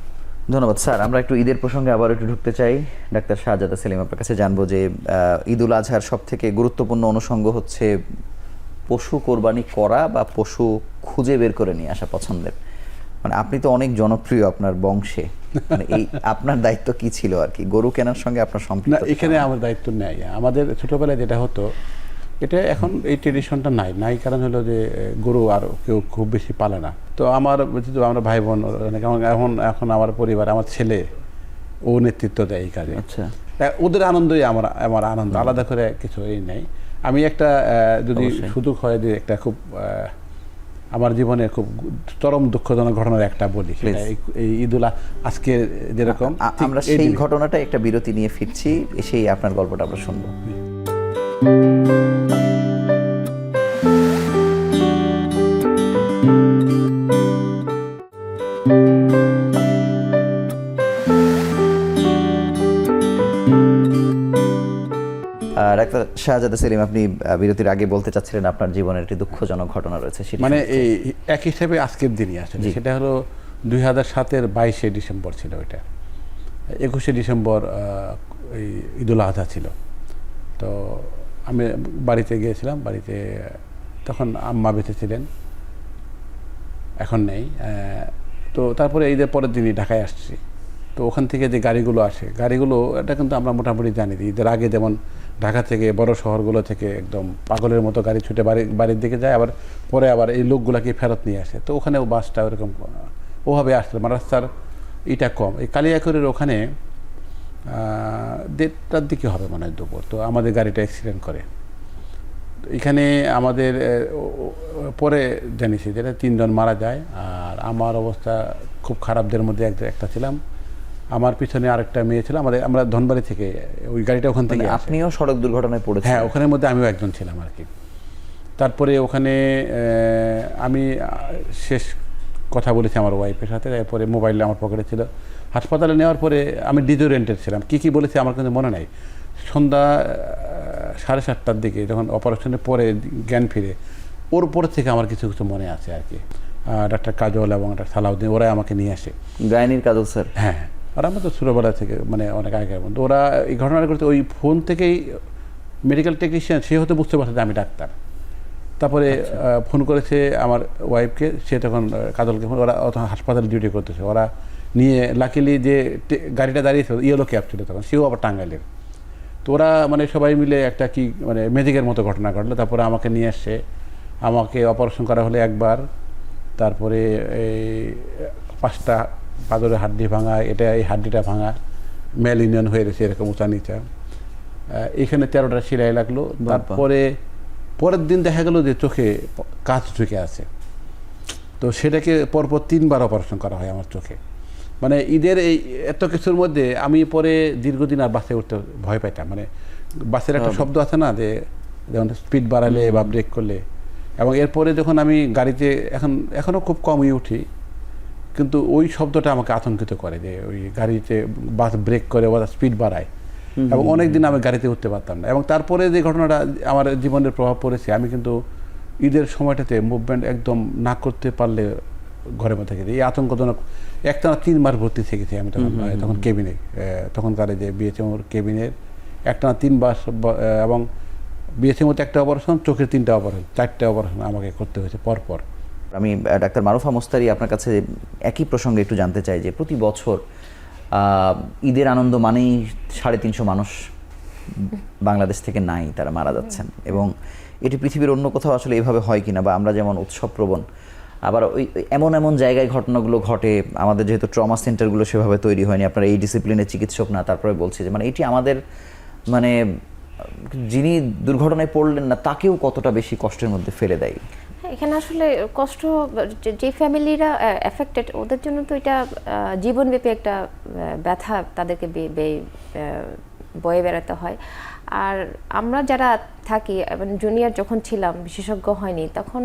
ধন্যবাদ স্যার। আমরা একটু ঈদের প্রসঙ্গে আবার একটু ঢুকতে চাই। ডাক্তার শাহজাদা সেলিম, আপনার কাছে জানবো যে ঈদ উল আজহার সব থেকে গুরুত্বপূর্ণ অনুষঙ্গ হচ্ছে পশু কোরবানি করা বা পশু খুঁজে বের করে নিয়ে আসা পছন্দের। মানে আপনি তো অনেক জনপ্রিয় আপনার বংশে, মানে এই আপনার দায়িত্ব কি ছিল আর কি গরু কেনার সঙ্গে আপনার সম্পৃক্ত? এখানে আমার দায়িত্ব নেই। আমাদের ছোটবেলায় যেটা হতো, এটা এখন এই ট্রেডিশনটা নাই কারণ হলো যে গরু আর কেউ খুব বেশি পালে না। তো আমার আমরা ভাই বোন এখন আমার পরিবার, আমার ছেলে ও নেতৃত্ব দেয় এই কাজে। আচ্ছা, ওদের আনন্দই আমার আনন্দ, আলাদা করে কিছু এই নেই। আমি একটা যদি সুযোগ হয় যে একটা খুব আমার জীবনে খুব চরম দুঃখজনক ঘটনার একটা বলি, এই ঈদুল আজকে যেরকম আমরা সেই ঘটনাটা একটা বিরতি নিয়ে ফিরছি, এসেই আপনার গল্পটা আমরা শুনবো। ডাক্তার শাহজাদা সেলিম, আপনি বিরতির আগে বলতে চাচ্ছিলেন আপনার জীবনের একটি দুঃখজনক ঘটনা রয়েছে, মানে এই এক হিসেবে আজকের দিনই আসলে। সেটা হলো 2007-এর 22শে ডিসেম্বর ছিল। ওইটা 21শে ডিসেম্বর এই ঈদুল আজহা ছিল। তো আমি বাড়িতে গিয়েছিলাম, বাড়িতে তখন আম্মা বেঁচে ছিলেন, এখন নেই। তো তারপরে ঈদের পরের দিনই ঢাকায় আসছি। তো ওখান থেকে যে গাড়িগুলো আসে, গাড়িগুলো এটা কিন্তু আমরা মোটামুটি জানি ঈদের আগে যেমন ঢাকা থেকে বড় শহরগুলো থেকে একদম পাগলের মতো গাড়ি ছুটে বাড়ির দিকে যায়, আবার পরে আবার এই লোকগুলাকে ফেরত নিয়ে আসে। তো ওখানেও বাসটা ওরকম ওভাবে আসছিল। রাস্তার ইটা কম। এই কালিয়াকৈরের ওখানে 1:30টার দিকে হবে মনে হয় দুপুর। তো আমাদের গাড়িটা অ্যাক্সিডেন্ট করে। এখানে আমাদের পরে জানিয়েছি যেটা 3 জন মারা যায়, আর আমার অবস্থা খুব খারাপদের মধ্যে একটা ছিলাম। আমার পিছনে আরেকটা মেয়ে ছিল। আমরা ধনবাড়ি থেকে ওই গাড়িটা ওখান থেকে। আপনিও সড়ক দুর্ঘটনায় পড়েছেন? হ্যাঁ, ওখানের মধ্যে আমিও একজন ছিলাম আর কি। তারপরে ওখানে আমি শেষ কথা বলেছি আমার ওয়াইফের সাথে। এরপরে মোবাইল আমার পকেটে ছিল। হাসপাতালে নেওয়ার পরে আমি ডিজোরেন্টেড ছিলাম। কী বলেছি আমার কিন্তু মনে নাই। সন্ধ্যা 7:30টার দিকে যখন অপারেশনের পরে জ্ঞান ফিরে, ওর পরে থেকে আমার কিছু কিছু মনে আছে আর কি। ডাক্তার কাজল এবং ডাক্তার সালাউদ্দিন ওরাই আমাকে নিয়ে আসে। গায়নির কাজল স্যার? হ্যাঁ, আর আমরা তো ছোটোবেলা থেকে মানে অনেক আগের মতো। ওরা এই ঘটনাটা করতে ওই ফোন থেকেই মেডিকেল টেকনিশিয়ান, সে হয়তো বুঝতে পারছে যে আমি ডাক্তার। তারপরে ফোন করেছে আমার ওয়াইফকে, সে তখন কাজলকে ফোন, ওরা তখন হাসপাতালে ডিউটি করতেছে। ওরা নিয়ে লাকিলি যে গাড়িটা দাঁড়িয়েছিল ইয়েলো ক্যাব ছিল তখন, সেও আবার টাঙ্গাইলের। তো ওরা মানে সবাই মিলে একটা কি মানে ম্যাজিকের মতো ঘটনা ঘটলো। তারপরে আমাকে নিয়ে আসছে, আমাকে অপারেশন করা হলো একবার। তারপরে এই 5টা পাঁজরের হাড্ডি ভাঙা, এটা এই হাড্ডিটা ভাঙা, মেল ইউনিয়ন হয়ে গেছে এরকম উঁচা নিচা। এখানে 13টা সেলাই লাগলো। তারপরে পরের দিন দেখা গেল যে চোখে কাঁচ ঢুকে আছে। তো সেটাকে পরপর 3বার অপারেশন করা হয় আমার চোখে। মানে ঈদের এই এত কিছুর মধ্যে আমি পরে দীর্ঘদিন আর বাসে উঠতে ভয় পাইতাম। মানে বাসের একটা শব্দ আছে না, যে যেমন স্পিড বাড়ালে বা ব্রেক করলে, এবং এরপরে যখন আমি গাড়িতে এখনও খুব কমই উঠি, কিন্তু ওই শব্দটা আমাকে আতঙ্কিত করে, যে ওই গাড়িতে বাস ব্রেক করে ওরা স্পিড বাড়ায়, এবং অনেক দিন আমি গাড়িতে উঠতে পারতাম না। এবং তারপরে যে ঘটনাটা আমার জীবনের প্রভাব পড়েছে, আমি কিন্তু ঈদের সময়টাতে মুভমেন্ট একদম না করতে পারলে ঘরের মধ্যে থেকে এই আতঙ্কজনক একটানা 3 মাস ভর্তি থেকেছি আমি তখন কেবিনে, তখনকার যে বিএচএমওর কেবিনের একটানা 3 মাস, এবং বিএচএমওতে একটা অপারেশন, চোখের 3টা অপারেশন, 4টে অপারেশন আমাকে করতে হয়েছে পরপর। আমি ডাক্তার মারুফা মোস্তারি আপনার কাছে একই প্রসঙ্গে একটু জানতে চাই যে প্রতি বছর ঈদের আনন্দ মানেই 350 মানুষ বাংলাদেশ থেকে নাই, তারা মারা যাচ্ছেন, এবং এটি পৃথিবীর অন্য কোথাও আসলে এভাবে হয় কিনা, বা আমরা যেমন উৎসবপ্রবণ, আবার ওই এমন জায়গায় ঘটনাগুলো ঘটে, আমাদের যেহেতু ট্রমা সেন্টারগুলো সেভাবে তৈরি হয়নি, আপনারা এই ডিসিপ্লিনের চিকিৎসক না, তারপরে বলছি যে মানে এটি আমাদের মানে যিনি দুর্ঘটনায় পড়লেন না তাকেও কতটা বেশি কষ্টের মধ্যে ফেলে দেয়। এখানে আসলে কষ্ট, যে ফ্যামিলিরা এফেক্টেড ওদের জন্য তো এটা জীবনব্যাপী একটা ব্যথা তাদেরকে বয়ে বেড়াতে হয়। আর আমরা যারা থাকি, জুনিয়র যখন ছিলাম, বিশেষজ্ঞ হয়নি, তখন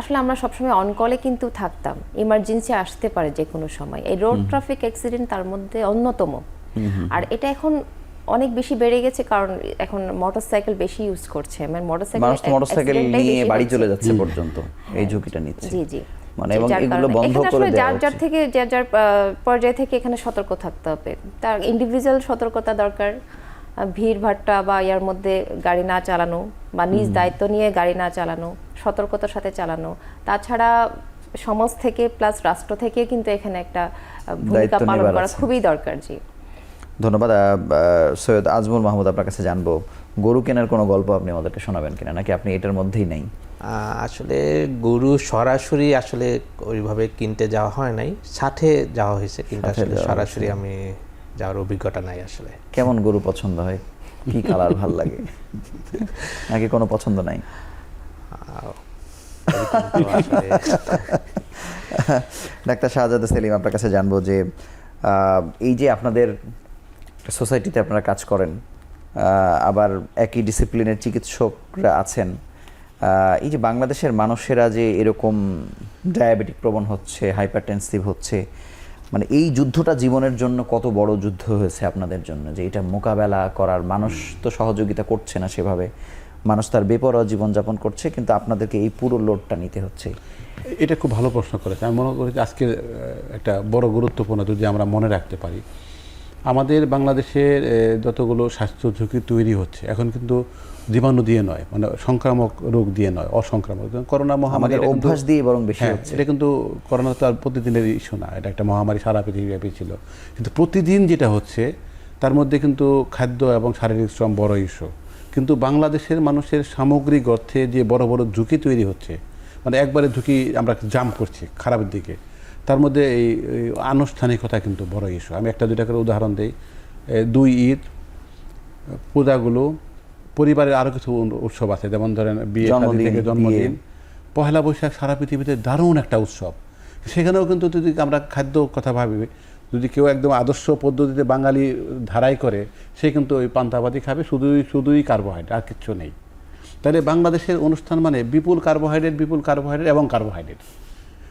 আসলে আমরা সবসময় অনকলে কিন্তু থাকতাম, ইমার্জেন্সি আসতে পারে যে কোনো সময়। এই রোড ট্রাফিক অ্যাক্সিডেন্ট তার মধ্যে অন্যতম। আর এটা এখন অনেক বেশি বেড়ে গেছে, কারণ এখন মোটরসাইকেল বেশি ইউজ করছে, মানে মোটরসাইকেল নিয়ে বাড়ি চলে যাচ্ছে পর্যন্ত এই ঝুঁকিটা নিচ্ছে। জি জি, মানে এবং এগুলো বন্ধ করে দেওয়া উচিত। যার পর্যায় থেকে এখানে সতর্ক থাকতে হবে, তার ইন্ডিভিজুয়াল সতর্কতা দরকার। ভিড় ভাট্টা বা ইয়ার মধ্যে গাড়ি না চালানো, বা নিজ দায়িত্ব নিয়ে গাড়ি না চালানো, সতর্কতার সাথে চালানো। তাছাড়া সমাজ থেকে প্লাস রাষ্ট্র থেকে কিন্তু এখানে একটা ভূমিকা পালন করা খুবই দরকার। জি, ধন্যবাদ। সৈয়দ আজমল মাহমুদ, আপনার কাছে জানবো গরু কেনার কোনো গল্প আপনি আমাদেরকে শোনাবেন কিনা, নাকি আপনি এটার মধ্যেই নেই? আসলে গরু সরাসরি আসলে ওইভাবে কিনতে যাওয়া হয় নাই, সাথে যাওয়া হয়েছে, কিন্তু আসলে সরাসরি আমি যাওয়ার অভিজ্ঞতা নাই। আসলে কেমন গরু পছন্দ হয়, কি কালার ভাল লাগে, নাকি কোনো পছন্দ নাই? ডাক্তার শাহজাদা সেলিম, আপনার কাছে জানবো যে এই যে আপনাদের সোসাইটিতে আপনারা কাজ করেন, আবার একই ডিসিপ্লিনের চিকিৎসকরা আছেন, এই যে বাংলাদেশের মানুষেরা যে এরকম ডায়াবেটিক প্রবণ হচ্ছে, হাইপারটেনসিভ হচ্ছে, মানে এই যুদ্ধটা জীবনের জন্য কত বড় যুদ্ধ হয়েছে আপনাদের জন্য, যে এটা মোকাবেলা করার মানুষ তো সহযোগিতা করছে না সেভাবে, মানুষ তার বেপরোয়া জীবনযাপন করছে, কিন্তু আপনাদেরকে এই পুরো লোডটা নিতে হচ্ছে। এটা খুব ভালো প্রশ্ন করেছে। আমি মনে করি যে আজকে একটা বড় গুরুত্বপূর্ণ যদি আমরা মনে রাখতে পারি, আমাদের বাংলাদেশের যতগুলো স্বাস্থ্য ঝুঁকি তৈরি হচ্ছে এখন কিন্তু জীবাণু দিয়ে নয়, মানে সংক্রামক রোগ দিয়ে নয়, অসংক্রামক। করোনা মহামারী অভ্যাস দিয়ে বরং বেশি হচ্ছে। এটা কিন্তু করোনা তো আর প্রতিদিনের ইস্যু না, এটা একটা মহামারী সারা পৃথিবীব্যাপী ছিল, কিন্তু প্রতিদিন যেটা হচ্ছে তার মধ্যে কিন্তু খাদ্য এবং শারীরিক শ্রম বড় ইস্যু। কিন্তু বাংলাদেশের মানুষের সামগ্রিক অর্থে যে বড় বড় ঝুঁকি তৈরি হচ্ছে, মানে একবারে ঝুঁকি আমরা জাম্প করছি খারাপের দিকে, তার মধ্যে এই আনুষ্ঠানিকতা কিন্তু বড় ইস্যু। আমি একটা দুইটা করে উদাহরণ দিই। 2 ঈদ, পূজাগুলো, পরিবারের আরও কিছু উৎসব আছে, যেমন ধরেন বিয়ে থেকে জন্মদিন, পহেলা বৈশাখ সারা পৃথিবীতে দারুণ একটা উৎসব। সেখানেও কিন্তু যদি আমরা খাদ্য কথা ভাবি, যদি কেউ একদম আদর্শ পদ্ধতিতে বাঙালি ধারাই করে, সে কিন্তু ওই পান্তাভাতি খাবে, শুধুই কার্বোহাইড্রেট, আর কিচ্ছু নেই। তাহলে বাংলাদেশের অনুষ্ঠান মানে বিপুল কার্বোহাইড্রেট এবং কার্বোহাইড্রেট।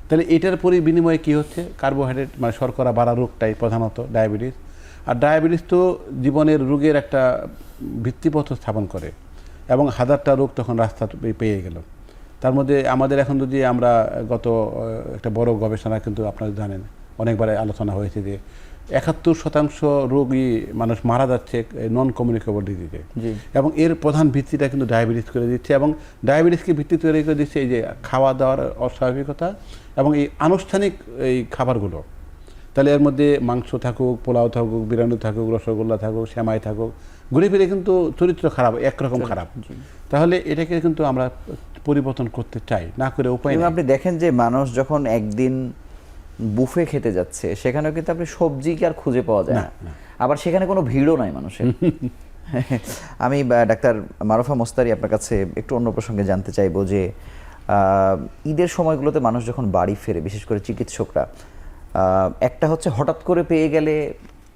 তাহলে এটার বিনিময়ে কী হচ্ছে? কার্বোহাইড্রেট মানে শর্করা বাড়া রোগটাই প্রধানত ডায়াবেটিস। আর ডায়াবেটিস তো জীবনের রোগের একটা ভিত্তিপত্র স্থাপন করে, এবং হাজারটা রোগ তখন রাস্তা পেয়ে গেল। তার মধ্যে আমাদের এখন যদি আমরা গত একটা বড় গবেষণা কিন্তু আপনারা জানেন, অনেকবার আলোচনা হয়েছে যে 71% রোগী মানুষ মারা যাচ্ছে নন কমিউনিকেবল ডিজিজে, এবং এর প্রধান ভিত্তিটা কিন্তু ডায়াবেটিস করে দিচ্ছে, এবং ডায়াবেটিসকে ভিত্তি তৈরি করে দিচ্ছে এই যে খাওয়া দাওয়ার অস্বাভাবিকতা এবং এই আনুষ্ঠানিক এই খাবারগুলো। তাহলে এর মধ্যে মাংস থাকুক, পোলাও থাকুক, বিরিয়ানি থাকুক, রসগোল্লা থাকুক, সেমাই থাকুক, ঘুরে ফিরে কিন্তু চরিত্র খারাপ, একরকম খারাপ। তাহলে এটাকে কিন্তু আমরা পরিবর্তন করতে চাই, না করে উপায় নেই। আপনি দেখেন যে মানুষ যখন একদিন বুফে খেতে যাচ্ছে, সেখানেও কিন্তু আপনি সবজি কি আর খুঁজে পাওয়া যায় না, আবার সেখানে কোনো ভিড়ও নাই মানুষের। আমি ডাক্তার মারুফা মোস্তারি, আপনার কাছে একটু অন্য প্রসঙ্গে জানতে চাইবো যে ঈদের সময়গুলোতে মানুষ যখন বাড়ি ফেরে, বিশেষ করে চিকিৎসকরা, একটা হচ্ছে হঠাৎ করে পেয়ে গেলে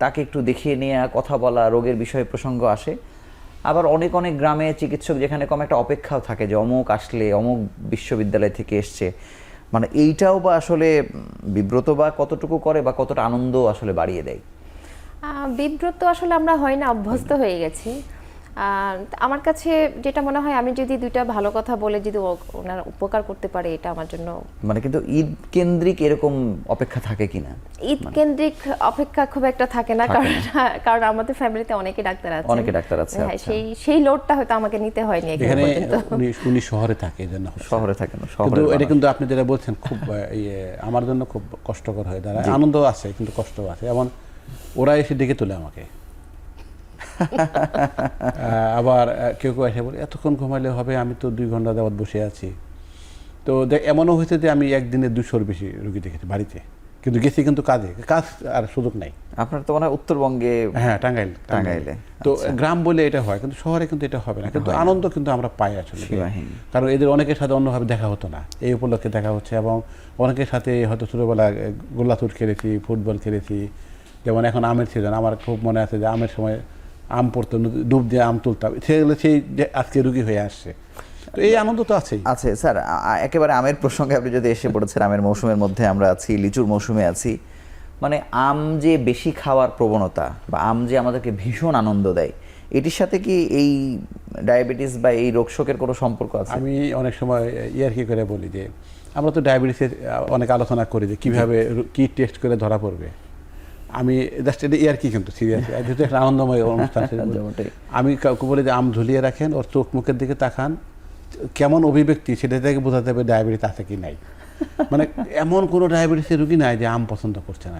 তাকে একটু দেখিয়ে নেওয়া, কথা বলা, রোগের বিষয়ে প্রসঙ্গ আসে। আবার অনেক অনেক গ্রামে চিকিৎসক যেখানে কম একটা অপেক্ষাও থাকে যে অমুক আসলে অমুক বিশ্ববিদ্যালয় থেকে এসছে, মানে এইটাও বা আসলে বিব্রত বা কতটুকু করে বা কতটা আনন্দ আসলে বাড়িয়ে দেয়? বিব্রত আসলে আমরা হয় না, অভ্যস্ত হয়ে গেছি। আমার কাছে যেটা মনে হয়, আমি যদি দুইটা ভালো কথা বলে যদি ওনার উপকার করতে পারে, এটা আমার জন্য মানে, কিন্তু ঈদ কেন্দ্রিক এরকম অপেক্ষা থাকে কিনা? ঈদ কেন্দ্রিক অপেক্ষা খুব একটা থাকে না, কারণ আমাদের ফ্যামিলিতে অনেকে ডাক্তার আছে। হ্যাঁ, সেই লোডটা হয়তো আমাকে নিতে হয়নি এখানে। উনি শহরে থাকে, এজন্য শহরে থাকেন। কিন্তু এটা কিন্তু আপনি যেটা বলছেন খুব আমার জন্য খুব কষ্টকর হয়ে দাঁড়ায়। আনন্দ আছে কিন্তু কষ্ট আছে। এমন ওরা এসে ডেকে তোলে আমাকে, আবার কেউ কেউ এসে বলে এতক্ষণ ঘুমাইলে হবে, আমি তো 2 ঘন্টা যাবত বসে আছি। তো এমনও হয়েছে যে আমি একদিনে 200-র বেশি রোগী দেখেছি বাড়িতে, কিন্তু গেছি কিন্তু কাজ আর সুযোগ নাই। আপনার তো মনে হয় উত্তরবঙ্গে? হ্যাঁ, টাঙ্গাইলে। তো গ্রাম বলে এটা হয়, কিন্তু শহরে কিন্তু এটা হবে না। কিন্তু আনন্দ কিন্তু আমরা পাই আসলে, কারণ এদের অনেকের সাথে অন্যভাবে দেখা হতো না, এই উপলক্ষে দেখা হচ্ছে। এবং অনেকের সাথে হয়তো ছোটোবেলায় গোল্লাছুট খেলেছি, ফুটবল খেলেছি। যেমন এখন আমের সিজন, আমার খুব মনে আছে যে আমের সময় আম পড়তো, ডুব দিয়ে আম তুলতাম, সেগুলো সেই আজকে রুগী হয়ে আসছে। তো এই আনন্দ তো আছেই। আছে স্যার, একেবারে আমের প্রসঙ্গে আপনি যদি এসে পড়েছেন, আমের মৌসুমের মধ্যে আমরা আছি, লিচুর মৌসুমে আছি। মানে আম যে বেশি খাওয়ার প্রবণতা বা আম যে আমাদেরকে ভীষণ আনন্দ দেয়, এটির সাথে কি এই ডায়াবেটিস বা এই রোগশোকের কোনো সম্পর্ক আছে? আমি অনেক সময় ইয়ার্কি করে বলি যে আমরা তো ডায়াবেটিসের অনেক আলোচনা করি যে কীভাবে কি টেস্ট করে ধরা পড়বে। আমি জাস্ট এটা ইয়ার্কি, কিন্তু সিরিয়াস, যেহেতু একটা আনন্দময় অনুষ্ঠান। আমি কাউকে বলি যে আম ঝুলিয়ে রাখেন, ওর চোখ মুখের দিকে তাকান, কেমন অভিব্যক্তি সেটা থেকে বোঝাতে হবে ডায়াবেটিস আছে কি নাই। মানে এমন কোনো ডায়াবেটিসের রুগী নাই যে আম পছন্দ করছে না।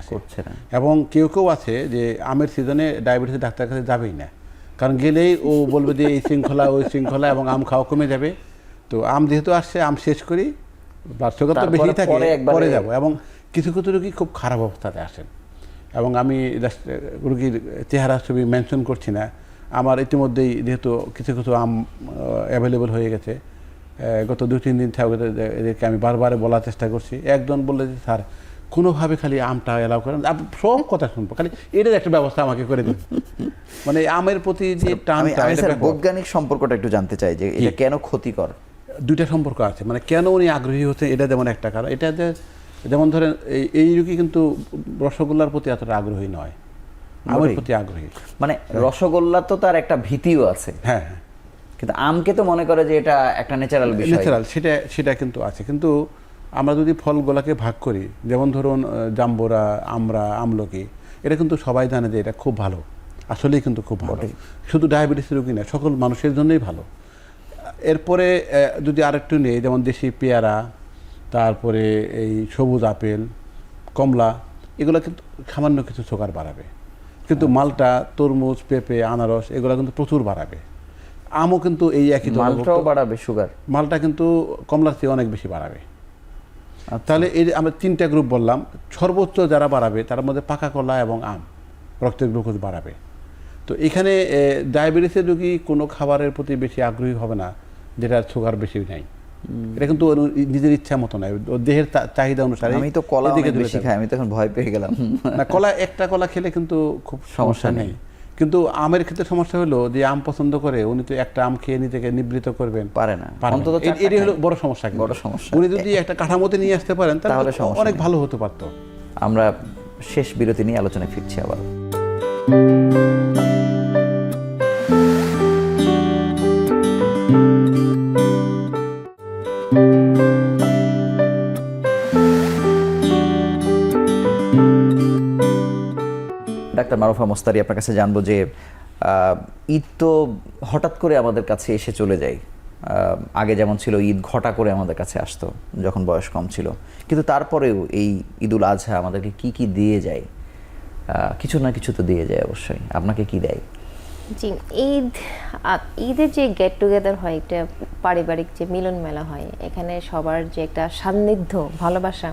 এবং কেউ কেউ আছে যে আমের সিজনে ডায়াবেটিসের ডাক্তার কাছে যাবেই না, কারণ গেলেই ও বলবে যে এই শৃঙ্খলা ওই শৃঙ্খলা, এবং আম খাওয়া কমে যাবে। তো আম যেহেতু আসছে, আম শেষ করি, ব্লাড সুগার তো বেশি থাকে, পরে যাবো। এবং কিছু কিছু রুগী খুব খারাপ অবস্থাতে আসেন, এবং আমি জাস্ট রুগীর চেহারা ছবি মেনশন করছি না। আমার ইতিমধ্যেই যেহেতু কিছু কিছু আম অ্যাভেলেবল হয়ে গেছে, গত 2-3 দিন এদেরকে আমি বারবার বলার চেষ্টা করছি। একজন বললে যে স্যার কোনোভাবে খালি আমটা এলাও করেন, সব কথা শুনবো, খালি এটার একটা ব্যবস্থা আমাকে করে দিন। মানে আমের প্রতি যে টানটা, বৈজ্ঞানিক সম্পর্কটা একটু জানতে চাই যে এটা কেন ক্ষতিকর। দুইটা সম্পর্ক আছে, মানে কেন উনি আগ্রহী হচ্ছে, এটা যেমন একটা কারণ। এটা যেমন ধরেন এই রোগী কিন্তু রসগোল্লার প্রতি এতটা আগ্রহী নয়, আমের প্রতি আগ্রহী। মানে রসগোল্লা তো তার একটা ভীতিও আছে, হ্যাঁ, কিন্তু আমকে তো মনে করে যে এটা একটা ন্যাচারাল বিষয়। ন্যাচারাল, সেটা কিন্তু আছে। কিন্তু আমরা যদি ফলগুলোকে ভাগ করি, যেমন ধরুন জাম্বুরা, আমরা, আমলকি, এটা কিন্তু সবাই জানে যে এটা খুব ভালো, আসলেই কিন্তু খুব ভালো। শুধু ডায়াবেটিসের রোগী না, সকল মানুষের জন্যই ভালো। এরপরে যদি আরেকটু নেই, যেমন দেশি পেয়ারা, তারপরে এই সবুজ আপেল, কমলা, এগুলো কিন্তু সামান্য কিছু সুগার বাড়াবে। কিন্তু মালটা, তরমুজ, পেঁপে, আনারস, এগুলো কিন্তু প্রচুর বাড়াবে। আমও কিন্তু এই একই, মালটাও বাড়াবে সুগার, মালটা কিন্তু কমলার চেয়ে অনেক বেশি বাড়াবে। তাহলে এই আমরা 3টা গ্রুপ বললাম, সর্বোচ্চ যারা বাড়াবে তার মধ্যে পাকা কলা এবং আম রক্তের গ্লুকোজ বাড়াবে। তো এখানে ডায়াবেটিসের রোগী কোনো খাবারের প্রতি বেশি আগ্রহী হবে না যেটা সুগার বেশি নাই। এটা কিন্তু নিজের ইচ্ছা মতো নয়, দেহের চাহিদা অনুসারে। আমি তো কলা বেশি খাই, আমি তো এখন ভয় পেয়ে গেলাম। না, একটা কলা খেলে কিন্তু খুব সমস্যা নেই। কিন্তু আমের ক্ষেত্রে সমস্যা হলো যে আম পছন্দ করে, উনি তো একটা আম খেয়ে নিজেকে নিবৃত করবেন পারে না। এটাই হলো বড় সমস্যা। উনি যদি একটা কাঠামোতে নিয়ে আসতে পারেন তাহলে অনেক ভালো হতে পারত। আমরা শেষ বিরতি নিয়ে আলোচনায় ফিরছি আবার। ডাক্তার মারুফা মোস্তারি, আপনার কাছে জানবো যে ঈদ তো হঠাৎ করে আমাদের কাছে এসে চলে যায়। আগে যেমন ছিল ঈদ ঘটা করে আমাদের কাছে আসতো যখন বয়স কম ছিল, কিন্তু তারপরেও এই ঈদুল আজহা আমাদেরকে কি কি দিয়ে যায়? কিছু না কিছু তো দিয়ে যায় অবশ্যই। আপনাকে কি দেয়? জি, ঈদের যে গেট টুগেদার হয়, একটা পারিবারিক যে মিলন মেলা হয়, এখানে সবার যে একটা সান্নিধ্য, ভালোবাসা,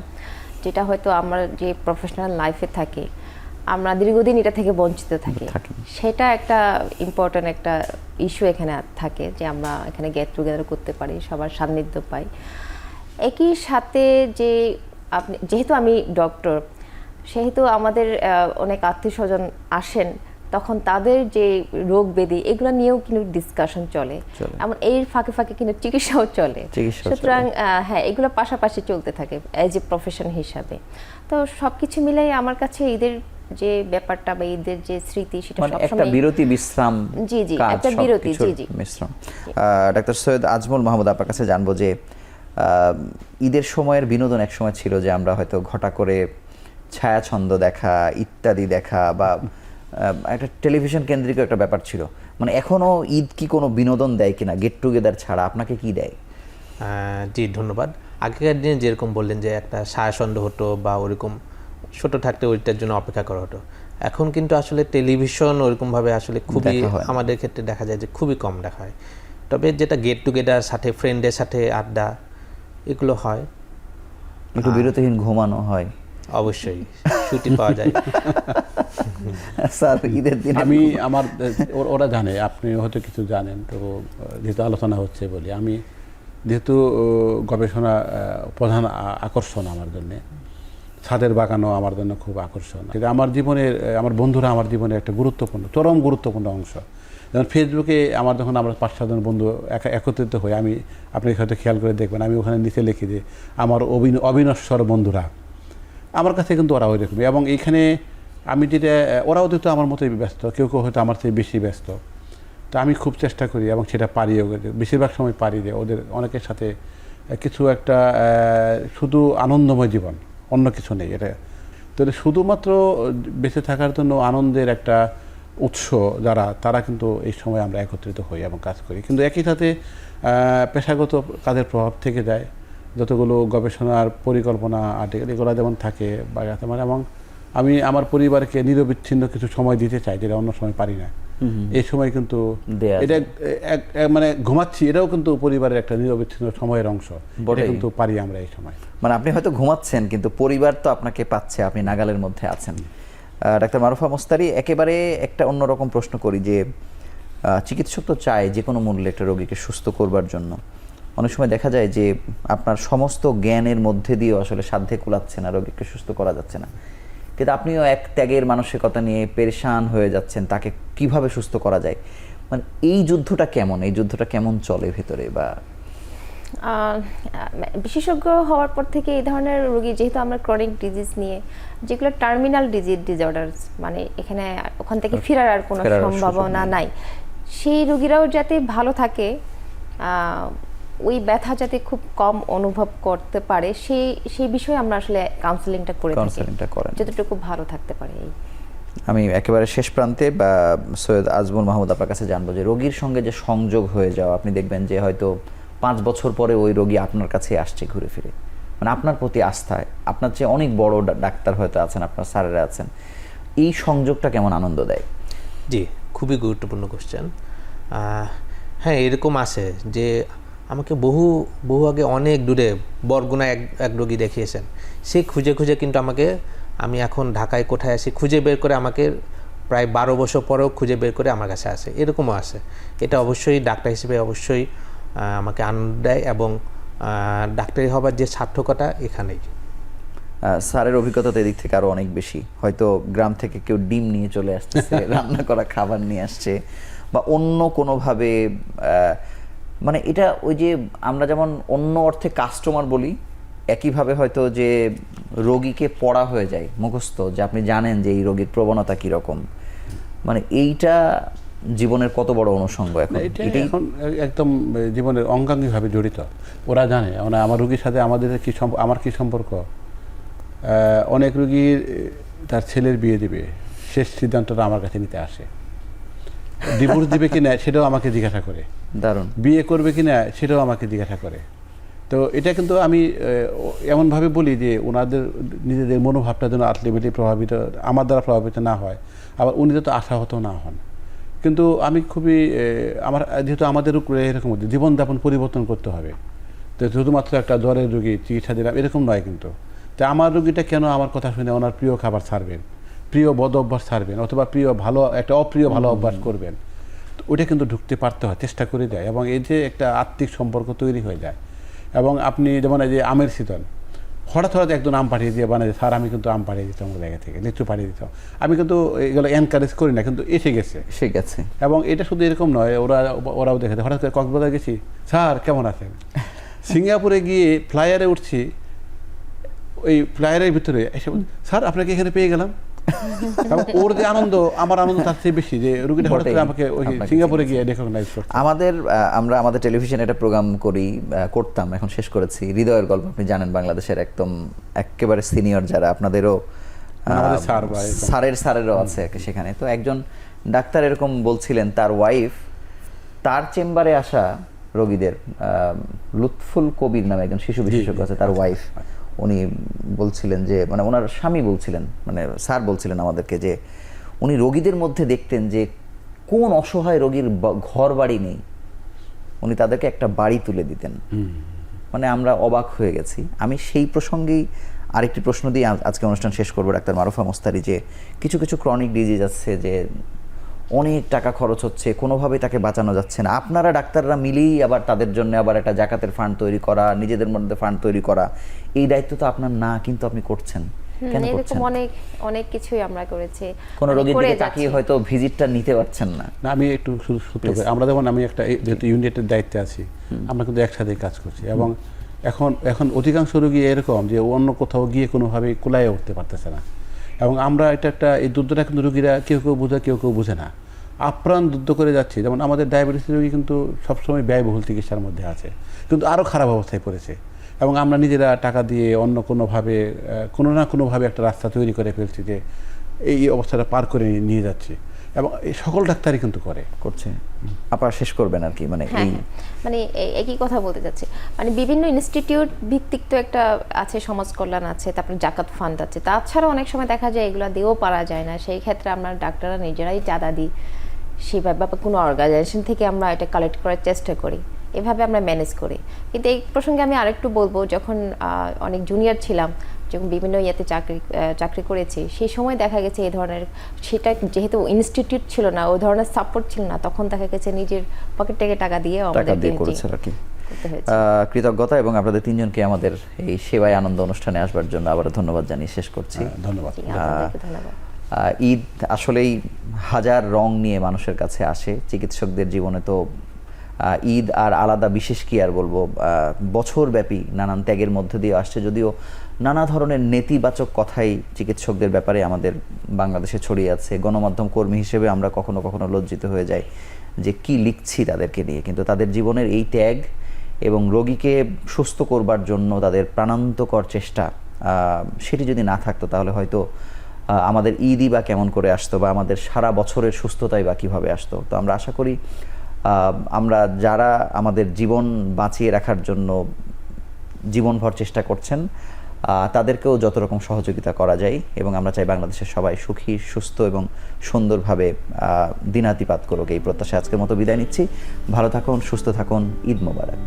যেটা হয়তো আমরা যে প্রফেশনাল লাইফে থাকি আমরা দীর্ঘদিন এটা থেকে বঞ্চিত থাকি, সেটা একটা ইম্পর্ট্যান্ট একটা ইস্যু এখানে থাকে যে আমরা এখানে গেট টুগেদার করতে পারি, সবার সান্নিধ্য পাই। একই সাথে যে আপনি যেহেতু আমি ডক্টর, সেহেতু আমাদের অনেক আত্মীয় স্বজন আসেন, তখন তাদের যে রোগ ব্যাধি এগুলো নিয়েও কিন্তু ডিসকাশন চলে, এমন এর ফাঁকে ফাঁকে কিন্তু চিকিৎসাও চলে। সুতরাং হ্যাঁ, এগুলো পাশাপাশি চলতে থাকে অ্যাজ এ প্রফেশন হিসাবে। তো সবকিছু মিলাই আমার কাছে ঈদের যে ব্যাপারটা বা ঈদের যে স্মৃতি, সেটা মানে একটা বিরতি বিশ্রাম, জি একটা বিরতি, জি মিশ্রণ। ডাক্তার সৈয়দ আজমল মাহমুদ আপনার কাছে জানবো যে ঈদের সময়ের বিনোদন এক সময় ছিল যে আমরা হয়তো ঘটা করে ছায়াছন্দ দেখা ইত্যাদি দেখা বা একটা টেলিভিশন কেন্দ্রিক একটা ব্যাপার ছিল, মানে এখনো ঈদ কি কোনো বিনোদন দেয় কিনা গেট টুগেদার ছাড়া, আপনাকে কি দেয়? জি ধন্যবাদ। আগেকার দিনে যেরকম বললেন যে একটা ছায়াছন্দ হতো বা ওরকম ছোট থাকতে ওইটার জন্য অপেক্ষা করা হতো, এখন কিন্তু আসলে টেলিভিশন ওরকমভাবে আসলে খুবই আমাদের ক্ষেত্রে দেখা যায় যে খুবই কম দেখা হয়। তবে যেটা গেট টুগেদার সাথে ফ্রেন্ডের সাথে আড্ডা এগুলো হয়, একটু বিরতিহীন ঘুমানো হয়, অবশ্যই ছুটি পাওয়া যায়। স্যার ঈদের দিন আমি আমার ওরা জানে, আপনি হয়তো কিছু জানেন, তো যেহেতু আলোচনা হচ্ছে বলি, আমি যেহেতু গবেষণা প্রধান আকর্ষণ আমার জন্যে, ছাদের বাগানও আমার জন্য খুব আকর্ষণ। আমার জীবনের, আমার বন্ধুরা আমার জীবনের একটা গুরুত্বপূর্ণ, চরম গুরুত্বপূর্ণ অংশ। যেমন ফেসবুকে আমার যখন আমরা 5-7 জন বন্ধু একত্রিত হই, আপনি হয়তো খেয়াল করে দেখবেন, আমি ওখানে নিচে লিখি যে আমার অবিনশ্বর বন্ধুরা, আমার কাছে কিন্তু ওরা ওই রকমই। এবং এইখানে আমি যেটা, ওরাও যেহেতু আমার মতোই ব্যস্ত, কেউ কেউ হয়তো আমার থেকে বেশি ব্যস্ত, তো আমি খুব চেষ্টা করি এবং সেটা পারিও, বেশিরভাগ সময় পারি যে ওদের অনেকের সাথে কিছু একটা শুধু আনন্দময় জীবন, অন্য কিছু নেই এটা। তো শুধুমাত্র বেঁচে থাকার জন্য আনন্দের একটা উৎস যারা, তারা কিন্তু এই সময় আমরা একত্রিত হই এবং কাজ করি। কিন্তু একই সাথে পেশাগত কাজের প্রভাব থেকে যায়, যতগুলো গবেষণার পরিকল্পনা আর্টিকেল এগুলো যেমন থাকে বা মানে, এবং আমি আমার পরিবারকে নিরবিচ্ছিন্ন কিছু সময় দিতে চাই যেটা অন্য সময় পারি না। এই সময় কিন্তু এটা মানে ঘুমাচ্ছি, এটাও কিন্তু পরিবারের একটা নিরবিচ্ছিন্ন সময়ের অংশ, এটা কিন্তু পারি আমরা এই সময়। মানে আপনি হয়তো ঘুমাচ্ছেন কিন্তু পরিবার তো আপনাকে পাচ্ছে, আপনি নাগালের মধ্যে আছেন। ডাক্তার মারুফা মোস্তারি, একেবারে একটা অন্যরকম প্রশ্ন করি যে চিকিৎসক তো চায় যে কোনো মূল্যে একটা রোগীকে সুস্থ করবার জন্য, অনেক সময় দেখা যায় যে আপনার সমস্ত জ্ঞানের মধ্যে দিয়েও আসলে সাধ্যে কুলাচ্ছে না, রোগীকে সুস্থ করা যাচ্ছে না, কিন্তু আপনিও এক ত্যাগের মানসিকতা নিয়ে পেরেশান হয়ে যাচ্ছেন, তাকে কিভাবে সুস্থ করা যায়, মানে এই যুদ্ধটা কেমন, এই যুদ্ধটা কেমন চলে ভেতরে? বা বিশেষজ্ঞ হওয়ার পর থেকে এই ধরনের রোগী, যেহেতু আমরা ক্রনিক ডিজিজ নিয়ে, যেগুলো টার্মিনাল ডিসঅর্ডারস, মানে এখানে ওখান থেকে ফেরার আর কোনো সম্ভাবনা নাই, সেই রোগীরাও যাতে ভালো থাকে, ওই ব্যথা যাতে খুব কম অনুভব করতে পারে, সেই বিষয়ে আমরা আসলে কাউন্সেলিংটা করে থাকি, যতটুকু ভালো থাকতে পারে। আমি একেবারে শেষ প্রান্তে বা সৈয়দ আজমল মাহমুদ আপনার কাছে জানবো যে রোগীর সঙ্গে যে সংযোগ হয়ে যাওয়া, আপনি দেখবেন যে হয়তো 5 বছর পরে ওই রোগী আপনার কাছে আসছে ঘুরে ফিরে, মানে আপনার প্রতি আস্থায়, আপনার চেয়ে অনেক বড় ডাক্তার হয়তো আছেন, আপনার স্যারেরা আছেন, এই সংযোগটা কেমন আনন্দ দেয়? জি, খুবই গুরুত্বপূর্ণ কোশ্চেন। হ্যাঁ, এরকম আছে যে আমাকে বহু আগে অনেক দূরে বরগুনা এক রোগী দেখিয়েছেন, সে খুঁজে খুঁজে কিন্তু আমাকে, আমি এখন ঢাকায় কোথায় আসি খুঁজে বের করে আমাকে প্রায় 12 বছর পরেও খুঁজে বের করে আমার কাছে আসে, এরকমও আছে। এটা অবশ্যই ডাক্তার হিসেবে অবশ্যই আমাকে আনন্দ দেয়, এবং ডাক্তারি হবার যে সার্থকতা এখানেই। স্যারের অভিজ্ঞতা তো এদিক থেকে আরও অনেক বেশি, হয়তো গ্রাম থেকে কেউ ডিম নিয়ে চলে আসছে, রান্না করা খাবার নিয়ে আসছে, বা অন্য কোনোভাবে, মানে এটা ওই যে আমরা যেমন অন্য অর্থে কাস্টমার বলি, একইভাবে হয়তো যে রোগীকে পড়া হয়ে যায় মুখস্থ, যে আপনি জানেন যে এই রোগীর প্রবণতা কীরকম, মানে এইটা জীবনের কত বড় অনুষঙ্গ এখন, এটাই এখন একদম জীবনের অঙ্গাঙ্গিভাবে জড়িত। ওরা জানে মানে আমার রোগীর সাথে আমাদের কি আমার কি সম্পর্ক। অনেক রোগীর তার ছেলের বিয়ে দিবে, শেষ সিদ্ধান্তটা আমার কাছে নিতে আসে, ডিভোর্স দিবে কিনা সেটাও আমাকে জিজ্ঞাসা করে, দারুণ, বিয়ে করবে কিনা সেটাও আমাকে জিজ্ঞাসা করে। তো এটা কিন্তু আমি এমনভাবে বলি যে ওনাদের নিজেদের মনোভাবটা যেন আলটিমেটলি প্রভাবিত, আমার দ্বারা প্রভাবিত না হয়, আবার উনি যাতে আশাহত না হন। কিন্তু আমি খুবই আমার যেহেতু আমাদের উপরে এরকম জীবনযাপন পরিবর্তন করতে হবে, তো শুধুমাত্র একটা জ্বরের রোগী চিকিৎসা দিলাম এরকম নয়। কিন্তু তো আমার রোগীটা কেন আমার কথা শুনে ওনার প্রিয় খাবার ছাড়বেন, প্রিয় বদ অভ্যাস ছাড়বেন, অথবা প্রিয় ভালো একটা অপ্রিয় ভালো অভ্যাস করবেন, তো ওইটা কিন্তু ঢুকতে পারতে হয়, চেষ্টা করে যায়, এবং এই যে একটা আত্মিক সম্পর্ক তৈরি হয়ে যায়, এবং আপনি যেমন এই যে আমের সিজন, হঠাৎ হঠাৎ একজন আম পাঠিয়ে দিয়ে বানায়, স্যার আমি কিন্তু আম পাঠিয়ে দিতাম ওই জায়গা থেকে, লিচু পাঠিয়ে দিতাম, আমি কিন্তু এগুলো এনকারেজ করি না, কিন্তু এসে গেছে। এবং এটা শুধু এরকম নয়, ওরাও দেখে, হঠাৎ করে কক্সবাজার গেছি, স্যার কেমন আছেন, সিঙ্গাপুরে গিয়ে ফ্লাইয়ারে উঠছি, ওই ফ্লাইয়ারের ভিতরে এসে স্যার আপনাকে এখানে পেয়ে গেলাম। ওর যে আনন্দ, আমার আনন্দ তার চেয়ে বেশি যে রুগীটা হঠাৎ করে আমাকে ওই সিঙ্গাপুরে গিয়ে রেকগনাইজ করছে। আমরা আমাদের টেলিভিশনে একটা প্রোগ্রাম করতাম, এখন শেষ করেছি, হৃদয়ের গল্প। আপনি জানেন বাংলাদেশের একেবারে সিনিয়র যারা, আপনাদেরও স্যারেরও আছে সেখানে। তো একজন ডাক্তার এরকম বলছিলেন, তার ওয়াইফ তার চেম্বারে আসা রোগীদের, লুৎফুল কবির নামে একজন শিশু বিশেষজ্ঞ আছে, তার ওয়াইফ, উনি বলছিলেন যে, মানে ওনার স্বামী বলছিলেন, মানে স্যার বলছিলেন আমাদেরকে যে উনি রোগীদের মধ্যে দেখতেন যে কোন অসহায় রোগীর ঘর বাড়ি নেই, উনি তাদেরকে একটা বাড়ি তুলে দিতেন। মানে আমরা অবাক হয়ে গেছি। আমি সেই প্রসঙ্গেই আরেকটি প্রশ্ন দিয়ে আজকে অনুষ্ঠান শেষ করবো, ডাক্তার মারুফা মোস্তারি, যে কিছু কিছু ক্রনিক ডিজিজ আছে যে অনেক টাকা খরচ হচ্ছে, কোনোভাবেই তাকে বাঁচানো যাচ্ছে না, আপনারা ডাক্তাররা মিলেই আবার তাদের জন্য আবার একটা জাকাতের ফান্ড তৈরি করা, নিজেদের মধ্যে ফান্ড তৈরি করা, এই দায়িত্ব তো আপনার না, কিন্তু আপনি করছেন কেন? এরকম অনেক কিছুই আমরা করেছি। কোনো রোগীর দিকে তাকিয়ে হয়তো ভিজিটটা নিতে পারছেন না। আমি একটু সূত্র করি, আমরা যেমন, আমি একটা যেহেতু ইউনিটের দায়িত্বে আছি, আমরা কিন্তু একসাথে কাজ করছি, এবং এখন অধিকাংশ রোগী এরকম যে অন্য কোথাও গিয়ে কোনোভাবে কুলায় উঠতে পারতেছে না, এবং আমরা এই যুদ্ধটা কিন্তু রোগীরা কেউ বোঝে, কেউ বোঝে না, আপ্রাণ যুদ্ধ করে যাচ্ছি। যেমন আমাদের ডায়াবেটিস রোগী কিন্তু সবসময় ব্যয়বহুল চিকিৎসার মধ্যে আছে, কিন্তু আরও খারাপ অবস্থায় পড়েছে, এবং আমরা নিজেরা টাকা দিয়ে অন্য কোনোভাবে কোনো না কোনোভাবে একটা রাস্তা তৈরি করে ফেলছি যে এই অবস্থাটা পার করে নিয়ে যাচ্ছি, এবং এই সকল ডাক্তারই কিন্তু করছে। আপনারা শেষ করবেন আর কি, মানে মানে একই কথা বলতে যাচ্ছে, মানে বিভিন্ন ইনস্টিটিউট ভিত্তিক তো একটা আছে, সমাজ কল্যাণ আছে, তারপরে জাকাত ফান্ড আছে, তাছাড়া অনেক সময় দেখা যায় এগুলো দিয়েও পারা যায় না, সেই ক্ষেত্রে আমরা ডাক্তাররা নিজেরাই চাঁদা দিই, সেভাবে বা কোনো অর্গানাইজেশন থেকে আমরা এটা কালেক্ট করার চেষ্টা করি, এভাবে আমরা ম্যানেজ করি। কিন্তু এই প্রসঙ্গে আমি আরেকটু বলবো, যখন অনেক জুনিয়র ছিলাম, যখন বিভিন্ন ইয়েতে চাকরি করেছি, সেই সময় দেখা গেছে এই ধরনের, সেটা যেহেতু ইনস্টিটিউট ছিল না, ওই ধরনের সাপোর্ট ছিল না, তখন দেখা গেছে নিজের পকেট থেকে টাকা দিয়ে করেছে আর কি। কৃতজ্ঞতা, এবং আপনাদের তিনজনকে আমাদের এই সেবায় আনন্দ অনুষ্ঠানে আসবার জন্য আবার ধন্যবাদ জানিয়ে শেষ করছি। ধন্যবাদ। ঈদ আসলেই হাজার রং নিয়ে মানুষের কাছে আসে, চিকিৎসকদের জীবনে তো ঈদ আর আলাদা, বিশেষ কি আর বলবো, বছরব্যাপী নানান ত্যাগের মধ্যে দিয়ে আসছে, যদিও নানা ধরনের নেতিবাচক কথাই চিকিৎসকদের ব্যাপারে আমাদের বাংলাদেশে ছড়িয়ে আছে। গণমাধ্যম কর্মী হিসেবে আমরা কখনো কখনো লজ্জিত হয়ে যাই যে কি লিখছি তাদেরকে নিয়ে, কিন্তু তাদের জীবনের এই ত্যাগ এবং রোগীকে সুস্থ করবার জন্য তাদের প্রাণান্তকর চেষ্টা, সেটি যদি না থাকতো তাহলে হয়তো আমাদের ঈদই বা কেমন করে আসতো, বা আমাদের সারা বছরের সুস্থতাই বা কীভাবে আসতো। তো আমরা আশা করি আমরা যারা আমাদের জীবন বাঁচিয়ে রাখার জন্য জীবনভর চেষ্টা করছেন, তাদেরকেও যত রকম সহযোগিতা করা যায়, এবং আমরা চাই বাংলাদেশের সবাই সুখী, সুস্থ এবং সুন্দরভাবে দিনাতিপাত করুক, এই প্রত্যাশা আজকের মতো বিদায় নিচ্ছি। ভালো থাকুন, সুস্থ থাকুন, ঈদ মোবারক।